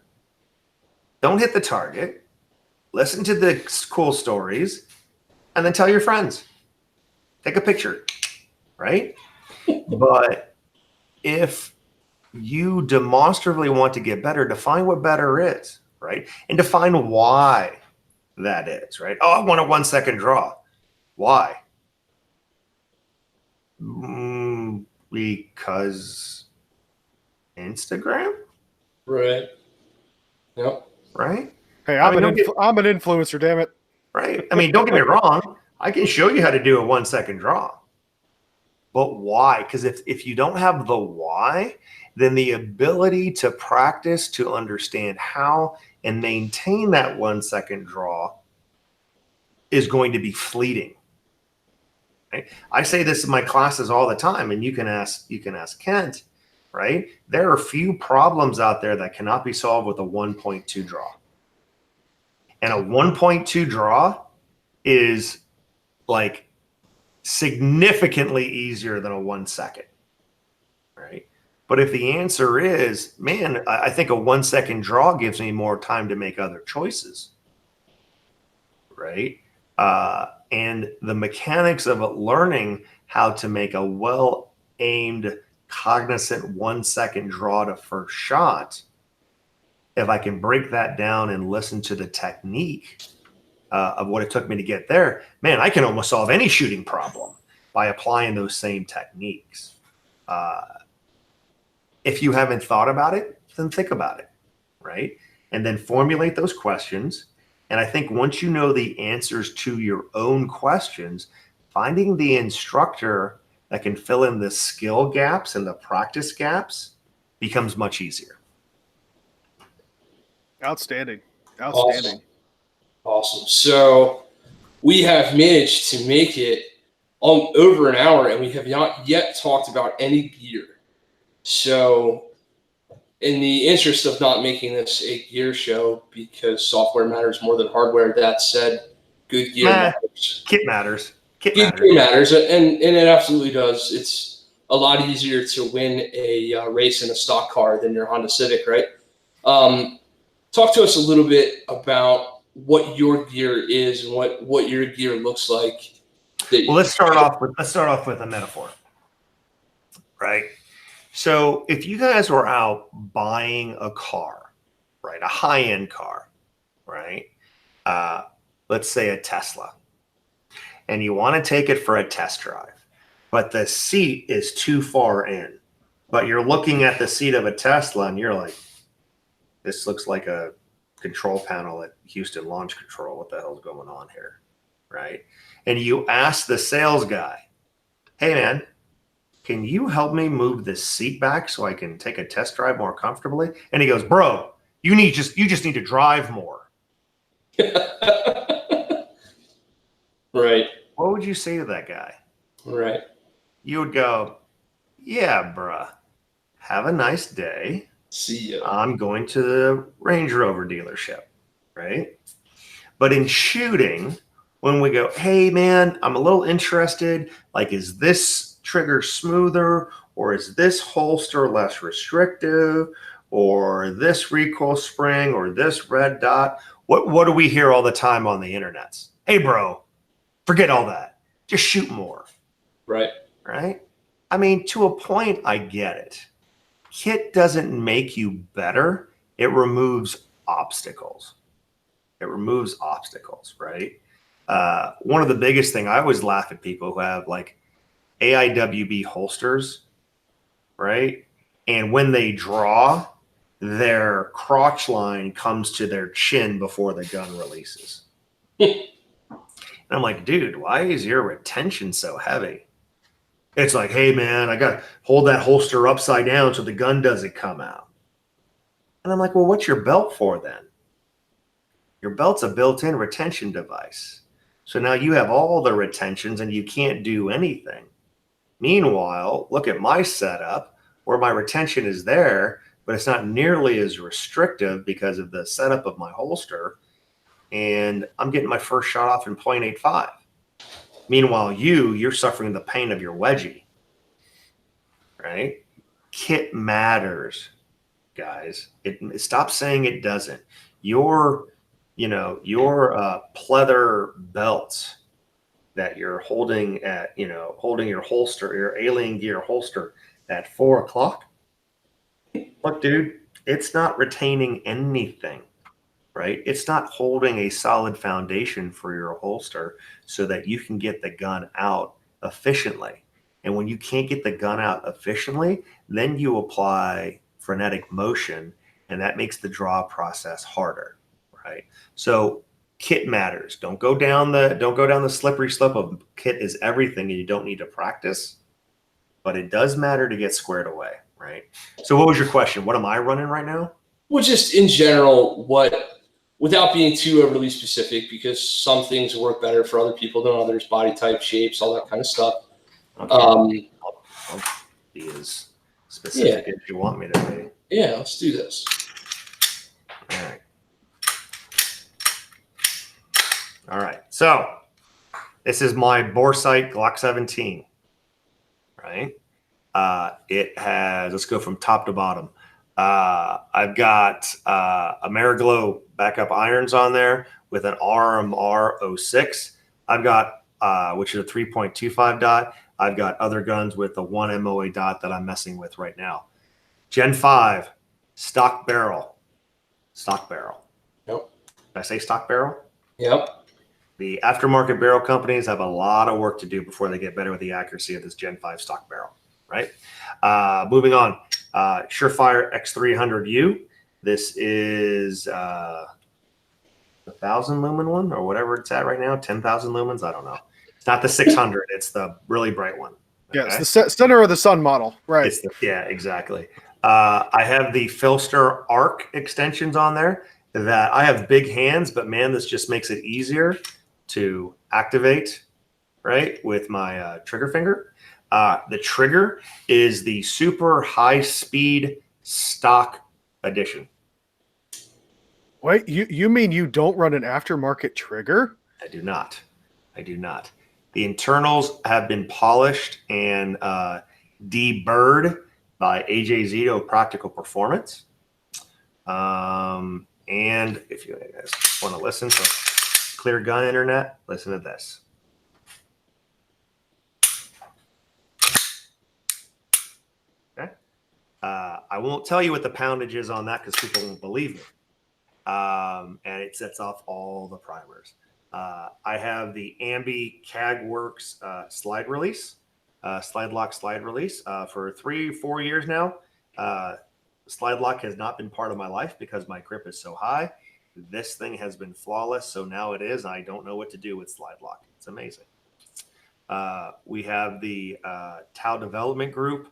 B: don't hit the target, listen to the cool stories, and then tell your friends. Take a picture, right? But if you demonstrably want to get better, define what better is, right? And define why that is, right? Oh, I want a 1-second draw. Why? Because Instagram?
C: Right. Yep.
B: Right?
A: Hey, I'm an influencer, damn it.
B: Right? I mean, don't get me wrong. I can show you how to do a 1-second draw. But why? Because if you don't have the why, then the ability to practice to understand how and maintain that 1-second draw is going to be fleeting. Right? I say this in my classes all the time, and you can ask Kent, right? There are few problems out there that cannot be solved with a 1.2 draw. And a 1.2 draw is like significantly easier than a 1 second, right? But if the answer is, man, I think a 1-second draw gives me more time to make other choices, right? And the mechanics of learning how to make a well-aimed, cognizant 1-second draw to first shot, if I can break that down and listen to the technique of what it took me to get there, man, I can almost solve any shooting problem by applying those same techniques. If you haven't thought about it, then think about it, right? And then formulate those questions. And I think once you know the answers to your own questions, finding the instructor that can fill in the skill gaps and the practice gaps becomes much easier.
A: Outstanding.
C: Awesome. So we have managed to make it over an hour, and we have not yet talked about any gear. So in the interest of not making this a gear show, because software matters more than hardware, that said, good gear matters.
B: Kit matters.
C: Gear matters, and it absolutely does. It's a lot easier to win a race in a stock car than your Honda Civic, right? Talk to us a little bit about what your gear is and what your gear looks like.
B: Well, let's start off with a metaphor, right? So if you guys were out buying a car, right, a high-end car, right, let's say a Tesla, and you want to take it for a test drive, but the seat is too far in, but you're looking at the seat of a Tesla and you're like, this looks like a control panel at Houston Launch Control. What the hell's going on here, right? And you ask the sales guy, hey, man, can you help me move this seat back so I can take a test drive more comfortably? And he goes, bro, you just need to drive more.
C: Right.
B: What would you say to that guy?
C: Right.
B: You would go, yeah, bruh, have a nice day.
C: See ya.
B: I'm going to the Range Rover dealership, right? But in shooting, when we go, hey, man, I'm a little interested. Like, is this trigger smoother, or is this holster less restrictive, or this recoil spring, or this red dot? What do we hear all the time on the internets? Hey, bro, forget all that. Just shoot more.
C: Right.
B: Right? I mean, to a point, I get it. Kit doesn't make you better. It removes obstacles. Right? One of the biggest thing, I always laugh at people who have like AIWB holsters, right? And when they draw, their crotch line comes to their chin before the gun releases. And I'm like, dude, why is your retention so heavy? It's like, hey, man, I got to hold that holster upside down so the gun doesn't come out. And I'm like, well, what's your belt for then? Your belt's a built-in retention device. So now you have all the retentions and you can't do anything. Meanwhile, look at my setup where my retention is there, but it's not nearly as restrictive because of the setup of my holster. And I'm getting my first shot off in .85. Meanwhile, you're suffering the pain of your wedgie, right? Kit matters, guys. Stop saying it doesn't. Your pleather belts that you're holding at, holding your holster, your alien gear holster at 4 o'clock. Look, dude, it's not retaining anything, right? It's not holding a solid foundation for your holster so that you can get the gun out efficiently. And when you can't get the gun out efficiently, then you apply frenetic motion, and that makes the draw process harder, right? So kit matters. Don't go down the slippery slope of kit is everything and you don't need to practice, but it does matter to get squared away, right? So what was your question? What am I running right now?
C: Well, just in general, without being too overly specific, because some things work better for other people than others, body type, shapes, all that kind of stuff.
B: Okay. I'll be as specific as you want me to be.
C: Yeah, let's do this.
B: All right. So this is my Boresight Glock 17, right? It has, let's go from top to bottom. I've got Ameriglow backup irons on there with an RMR 06. I've got, which is a 3.25 dot. I've got other guns with a 1 MOA dot that I'm messing with right now. Gen 5, stock barrel. Stock barrel.
C: Yep.
B: Did I say stock barrel?
C: Yep.
B: The aftermarket barrel companies have a lot of work to do before they get better with the accuracy of this Gen 5 stock barrel, right? Moving on, Surefire X300U. This is a 1,000 lumen one or whatever it's at right now, 10,000 lumens. I don't know. It's not the 600. It's the really bright one.
A: Okay? Yeah, it's the center of the sun model, right?
B: Yeah, exactly. I have the Filster Arc extensions on there that I have big hands, but man, this just makes it easier to activate, right, with my trigger finger. The trigger is the super high speed stock edition.
A: Wait, you mean you don't run an aftermarket trigger?
B: I do not. The internals have been polished and deburred by AJ Zito Practical Performance. And if you guys want to listen to Clear Gun Internet, listen to this. Okay. I won't tell you what the poundage is on that because people won't believe me. And it sets off all the primers. I have the Ambi CAGWorks slide release, slide lock slide release for 3-4 years now. Slide lock has not been part of my life because my grip is so high. This thing has been flawless, so now it is. I don't know what to do with slide lock. It's amazing. We have the Tau Development Group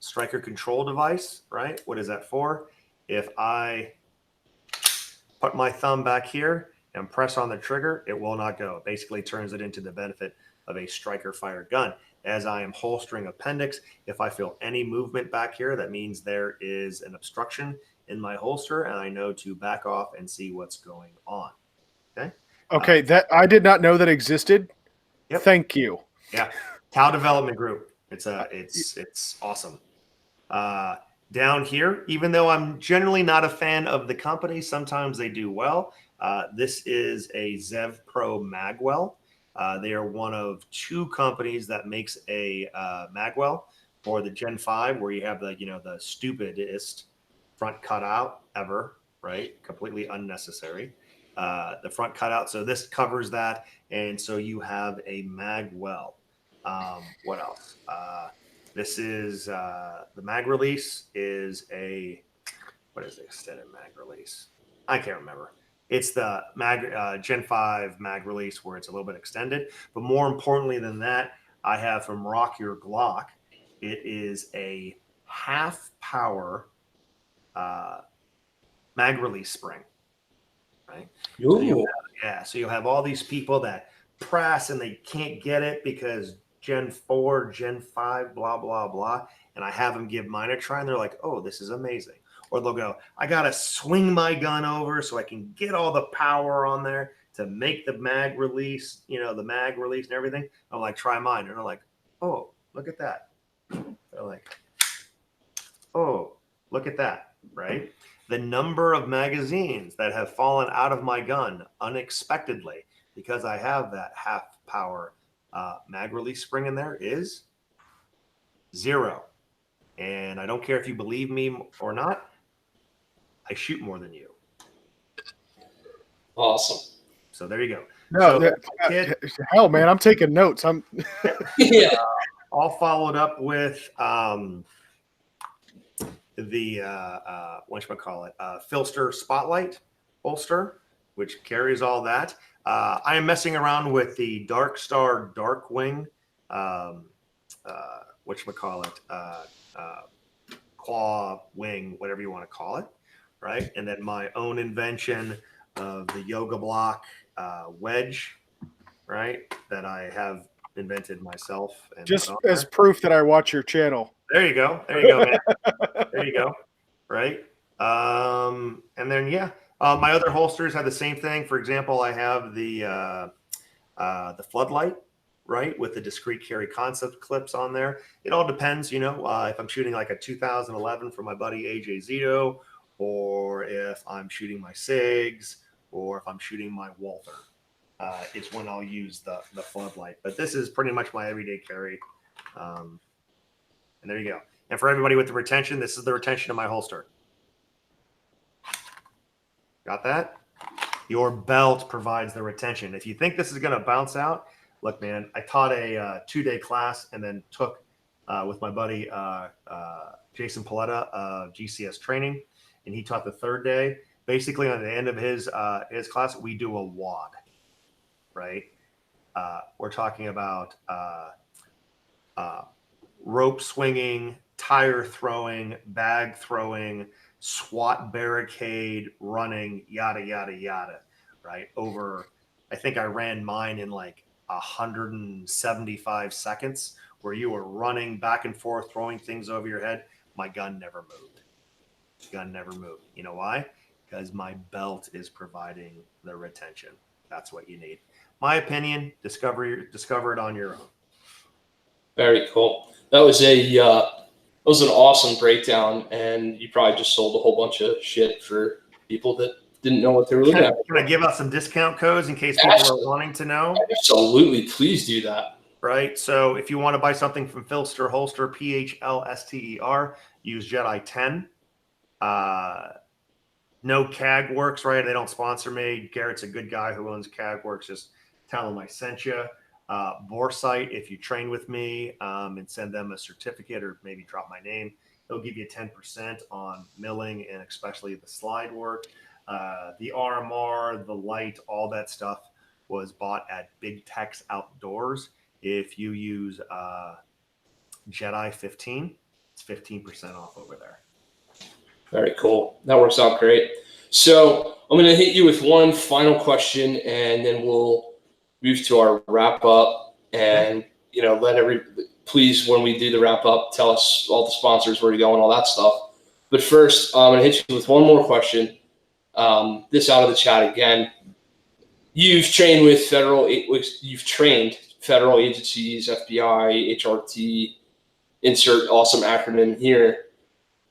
B: striker control device, right? What is that for? If I put my thumb back here and press on the trigger, it will not go. It basically turns it into the benefit of a striker fire gun. As I am holstering appendix, if I feel any movement back here, that means there is an obstruction in my holster, and I know to back off and see what's going on. Okay.
A: Okay, that I did not know that existed.
B: Yep.
A: Thank you.
B: Yeah, Tau Development Group. It's awesome. down here, even though I'm generally not a fan of the company, sometimes they do well. This is a Zev Pro Magwell. They are one of 2 companies that makes a Magwell for the Gen 5, where you have the, the stupidest front cutout ever, right? Completely unnecessary. The front cutout. So this covers that. And so you have a Magwell. What else? This is the mag release is what is the extended mag release? I can't remember. It's the Gen 5 mag release where it's a little bit extended. But more importantly than that, I have from Rock Your Glock. It is a half power mag release spring, right? So you'll have all these people that press and they can't get it because Gen 4, Gen 5, blah, blah, blah. And I have them give mine a try and they're like, oh, this is amazing. Or they'll go, I got to swing my gun over so I can get all the power on there to make the mag release, the mag release and everything. I'm like, try mine. And they're like, oh, look at that. They're like, oh, look at that, right? The number of magazines that have fallen out of my gun unexpectedly because I have that half power mag release spring in there is 0. And I don't care if you believe me or not, I shoot more than you.
C: Awesome.
B: So there you go.
A: No, hell, man, I'm taking notes.
C: Yeah.
B: All followed up with the whatchamacallit, Filster Spotlight holster, which carries all that. I am messing around with the Dark Star Darkwing, claw wing, whatever you want to call it, right? And then my own invention of the Yoga Block wedge, right? That I have invented myself. And
A: just as proof that I watch your channel.
B: There you go. There you go, man. There you go. Right. And then, my other holsters have the same thing. For example, I have the floodlight, right, with the discrete carry concept clips on there. It all depends, if I'm shooting like a 2011 for my buddy AJ Zito, or if I'm shooting my SIGs, or if I'm shooting my Walther. It's when I'll use the floodlight. But this is pretty much my everyday carry. And there you go. And for everybody with the retention, this is the retention of my holster. Got that? Your belt provides the retention. If you think this is going to bounce out, look, man, I taught a 2-day class and then took with my buddy Jason Paletta of GCS training, and he taught the 3rd day. Basically, on the end of his class, we do a WAD, right? We're talking about rope swinging, tire throwing, bag throwing, SWAT barricade running, yada, yada, yada, right? I think I ran mine in like 175 seconds where you were running back and forth, throwing things over your head. My gun never moved. You know why? Because my belt is providing the retention. That's what you need. My opinion, discover it on your own.
C: Very cool. That was an awesome breakdown, and you probably just sold a whole bunch of shit for people that didn't know what they were looking at.
B: Can I give out some discount codes in case people are wanting to know?
C: Absolutely. Please do that.
B: Right. So if you want to buy something from Filster Holster, PHLSTER, use Jedi 10. No CAG Works, right? They don't sponsor me. Garrett's a good guy who owns CAG Works. Just tell him I sent you. Boresight, if you train with me and send them a certificate or maybe drop my name, they'll give you 10% on milling and especially the slide work. The RMR, the light, all that stuff was bought at Big Tex Outdoors. If you use Jedi 15, it's 15% off over there.
C: Very cool. That works out great. So I'm going to hit you with one final question, and then we'll move to our wrap up. And please, when we do the wrap up, tell us all the sponsors, where to go, and all that stuff. But first, I'm going to hit you with one more question. This out of the chat again. You've trained federal agencies, FBI, HRT, insert awesome acronym here.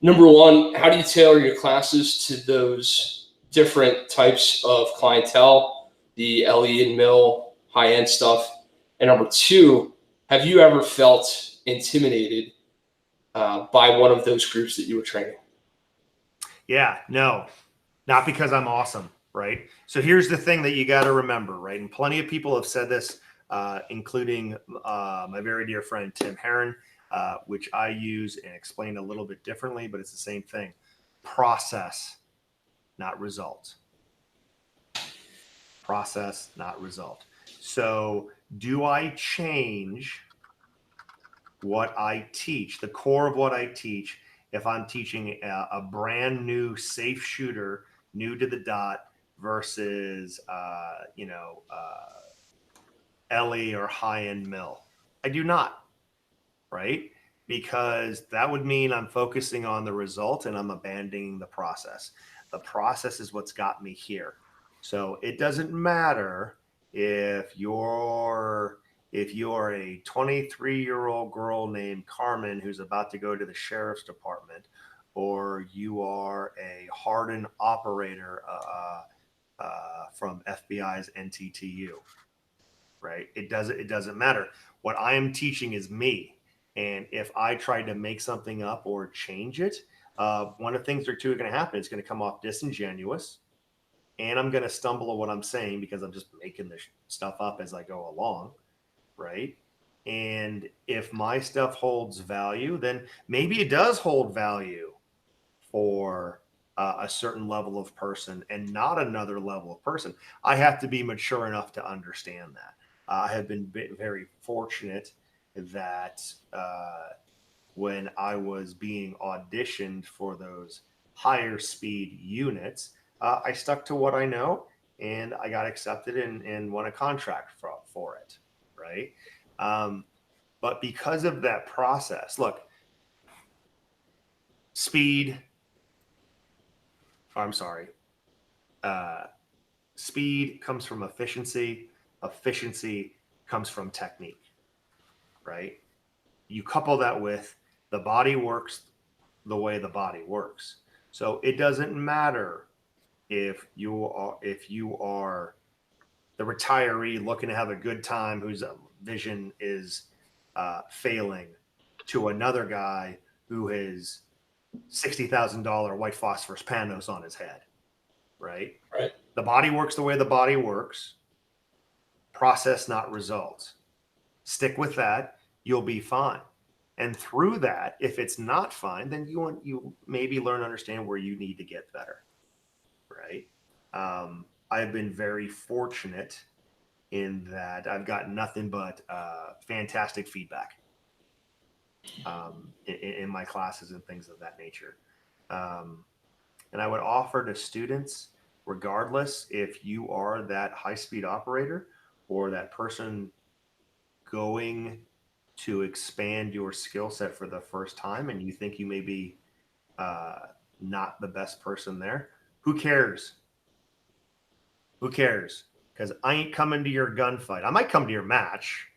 C: number one, how do you tailor your classes to those different types of clientele, the LE and mill, high-end stuff? And number two, have you ever felt intimidated by one of those groups that you were training?
B: Yeah, no, not because I'm awesome, right? So here's the thing that you got to remember, right? And plenty of people have said this, including my very dear friend Tim Herron, which I use and explain a little bit differently, but it's the same thing. Process, not result. Process, not result. So do I change what I teach, the core of what I teach, if I'm teaching a brand new safe shooter, new to the dot versus, LE or high-end mill? I do not, right? Because that would mean I'm focusing on the result and I'm abandoning the process. The process is what's got me here. So it doesn't matter if you're a 23-year-old girl named Carmen who's about to go to the sheriff's department, or you are a hardened operator from FBI's NTTU, right? It doesn't matter. What I am teaching is me. And if I try to make something up or change it, one of the things or two are going to happen. It's going to come off disingenuous, and I'm going to stumble at what I'm saying because I'm just making this stuff up as I go along, right? And if my stuff holds value, then maybe it does hold value for a certain level of person and not another level of person. I have to be mature enough to understand that. I have been very fortunate that when I was being auditioned for those higher speed units, I stuck to what I know, and I got accepted and won a contract for it, right? But because of that process, look, speed comes from efficiency. Efficiency comes from technique, right? You couple that with the body works the way the body works. So it doesn't matter if you are the retiree looking to have a good time whose vision is failing, to another guy who has $60,000 white phosphorus panos on his head, right?
C: Right.
B: The body works the way the body works. Process, not results. Stick with that. You'll be fine. And through that, if it's not fine, then you maybe learn to understand where you need to get better, right? I've been very fortunate in that I've gotten nothing but fantastic feedback in my classes and things of that nature. And I would offer to students, regardless if you are that high-speed operator or that person going to expand your skill set for the first time and you think you may be not the best person there, who cares? Who cares? Because I ain't coming to your gunfight. I might come to your match,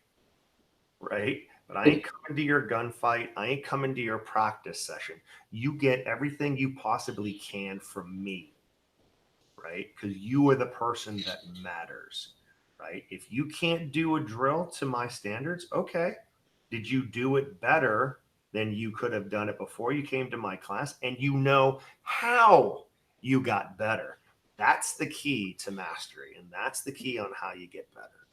B: right? But I ain't coming to your gunfight. I ain't coming to your practice session. You get everything you possibly can from me, right? Because you are the person that matters, right? If you can't do a drill to my standards, okay. Did you do it better than you could have done it before you came to my class? And you know how you got better. That's the key to mastery, and that's the key on how you get better.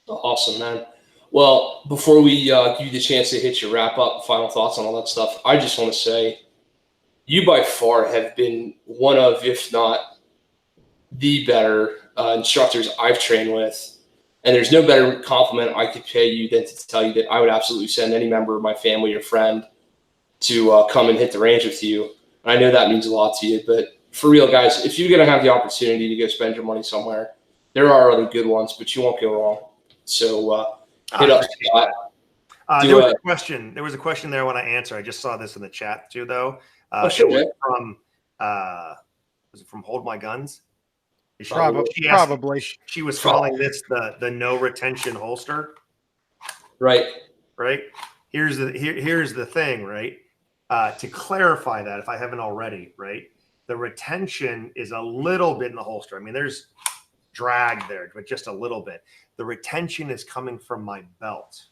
C: Awesome, man. Well, before we give you the chance to hit your wrap up, final thoughts on all that stuff, I just want to say you by far have been one of, if not the better instructors I've trained with. And there's no better compliment I could pay you than to tell you that I would absolutely send any member of my family or friend to come and hit the range with you. And I know that means a lot to you, but for real, guys, if you're going to have the opportunity to go spend your money somewhere, there are other good ones, but you won't go wrong. So hit up Scott.
B: There was a question there when I answered. I just saw this in the chat too, though.
C: Sure,
B: it was from Hold My Guns?
A: Probably.
B: She was calling this the no retention holster.
C: Right.
B: Right. Here's the thing, right? to clarify that, if I haven't already, right? The retention is a little bit in the holster. I mean, there's drag there, but just a little bit. The retention is coming from my belt,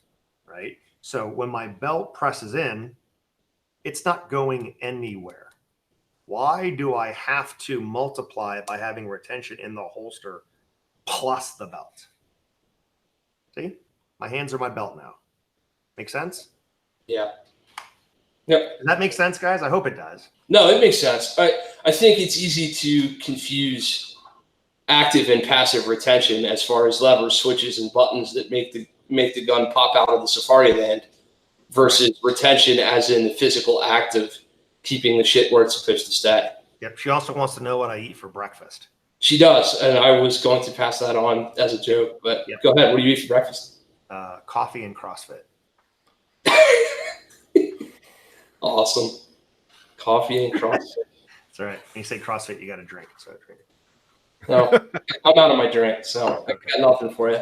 B: right? So when my belt presses in, it's not going anywhere. Why do I have to multiply it by having retention in the holster plus the belt? See, my hands are my belt now. Make sense?
C: Yeah. Yep.
B: Does that make sense, guys? I hope it does.
C: No, it makes sense. I think it's easy to confuse active and passive retention as far as levers, switches, and buttons that make the gun pop out of the safari land versus retention as in the physical act of keeping the shit where it's supposed to stay.
B: Yep. She also wants to know what I eat for breakfast.
C: She does, and I was going to pass that on as a joke, but Go ahead. What do you eat for breakfast?
B: Coffee and CrossFit.
C: Awesome. Coffee and CrossFit.
B: That's all right. When you say CrossFit, you got to drink. So I drink.
C: No, I'm out of my drink, so I got nothing for you.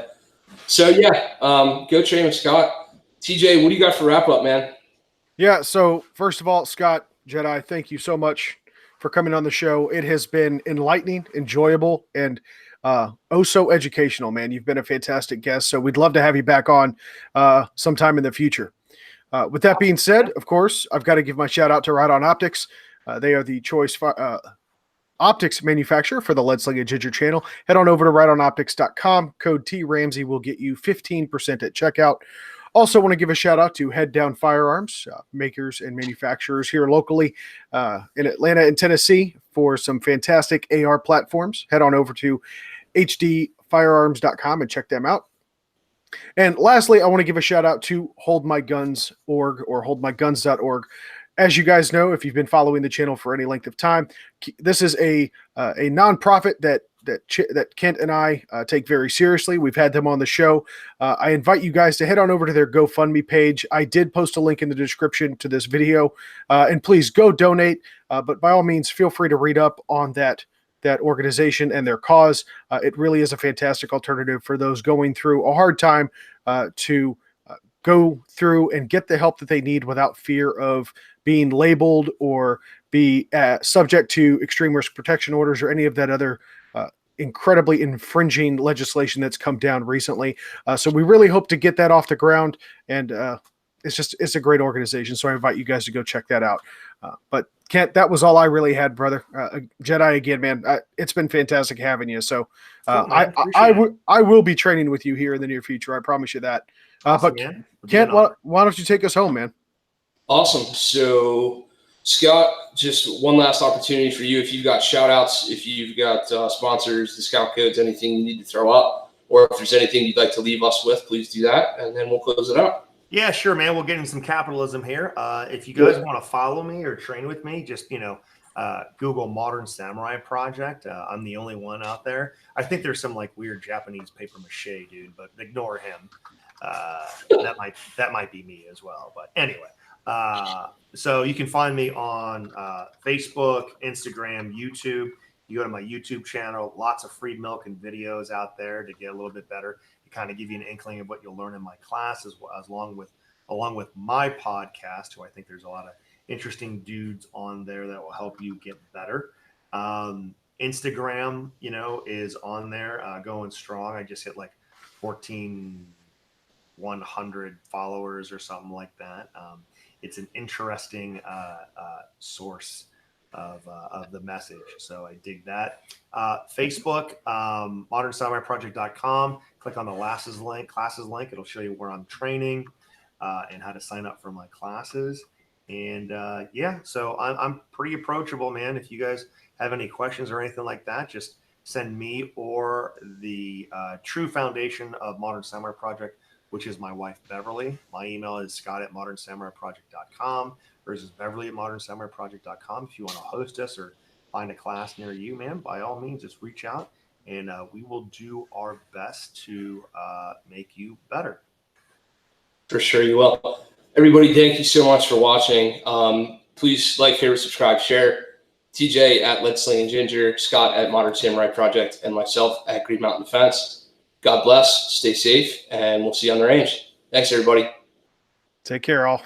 C: So yeah, go train with Scott. TJ, what do you got for wrap up, man?
A: Yeah. So first of all, Scott, Jedi, thank you so much for coming on the show. It has been enlightening, enjoyable, and oh so educational, man. You've been a fantastic guest. So we'd love to have you back on sometime in the future. With that being said, of course, I've got to give my shout out to Riton Optics. They are the choice optics manufacturer for the Lead Sling and Ginger channel. Head on over to ritonoptics.com. Code TRAMSEY will get you 15% at checkout. Also want to give a shout out to Head Down Firearms, makers and manufacturers here locally in Atlanta and Tennessee for some fantastic AR platforms. Head on over to hdfirearms.com and check them out. And lastly, I want to give a shout out to holdmyguns.org or holdmyguns.org. As you guys know, if you've been following the channel for any length of time, this is a nonprofit that Kent and I take very seriously. We've had them on the show. I invite you guys to head on over to their GoFundMe page. I did post a link in the description to this video, and please go donate. But by all means, feel free to read up on that organization and their cause. It really is a fantastic alternative for those going through a hard time to go through and get the help that they need without fear of being labeled or be subject to extreme risk protection orders or any of that other incredibly infringing legislation that's come down recently. So we really hope to get that off the ground, and it's a great organization. So I invite you guys to go check that out. But Kent, that was all I really had, brother. Jedi, again, man, it's been fantastic having you. So
B: Cool,
A: I will be training with you here in the near future. I promise you that.
B: Awesome,
A: but Kent, why don't you take us home, man?
C: Awesome. So Scott, just one last opportunity for you. If you've got shout outs, if you've got sponsors, discount codes, anything you need to throw up, or if there's anything you'd like to leave us with, please do that. And then we'll close it out.
B: Yeah, sure, man. We'll get into some capitalism here. If you guys want to follow me or train with me, just, Google Modern Samurai Project. I'm the only one out there. I think there's some like weird Japanese paper mache dude, but ignore him. That might be me as well. But anyway, so you can find me on Facebook, Instagram, YouTube. You go to my YouTube channel, lots of free milk and videos out there to get a little bit better, to kind of give you an inkling of what you'll learn in my class, as well as along with my podcast, who I think there's a lot of interesting dudes on there that will help you get better. Instagram, is on there, going strong. I just hit like 1,100 followers or something like that. It's an interesting source of the message, so I dig that. Facebook, ModernSamuraiProject.com. Click on the classes link. It'll show you where I'm training and how to sign up for my classes. And so I'm pretty approachable, man. If you guys have any questions or anything like that, just send me or the True Foundation of Modern Samurai Project, which is my wife, Beverly. My email is scott@modernsamuraiproject.com. Hers is beverly@modernsamuraiproject.com. If you want to host us or find a class near you, man, by all means, just reach out, and we will do our best to make you better.
C: For sure you will. Everybody, thank you so much for watching. Please like, favorite, subscribe, share. TJ at Let's Sling and Ginger, Scott at Modern Samurai Project, and myself at Green Mountain Defense. God bless, stay safe, and we'll see you on the range. Thanks, everybody.
A: Take care, all.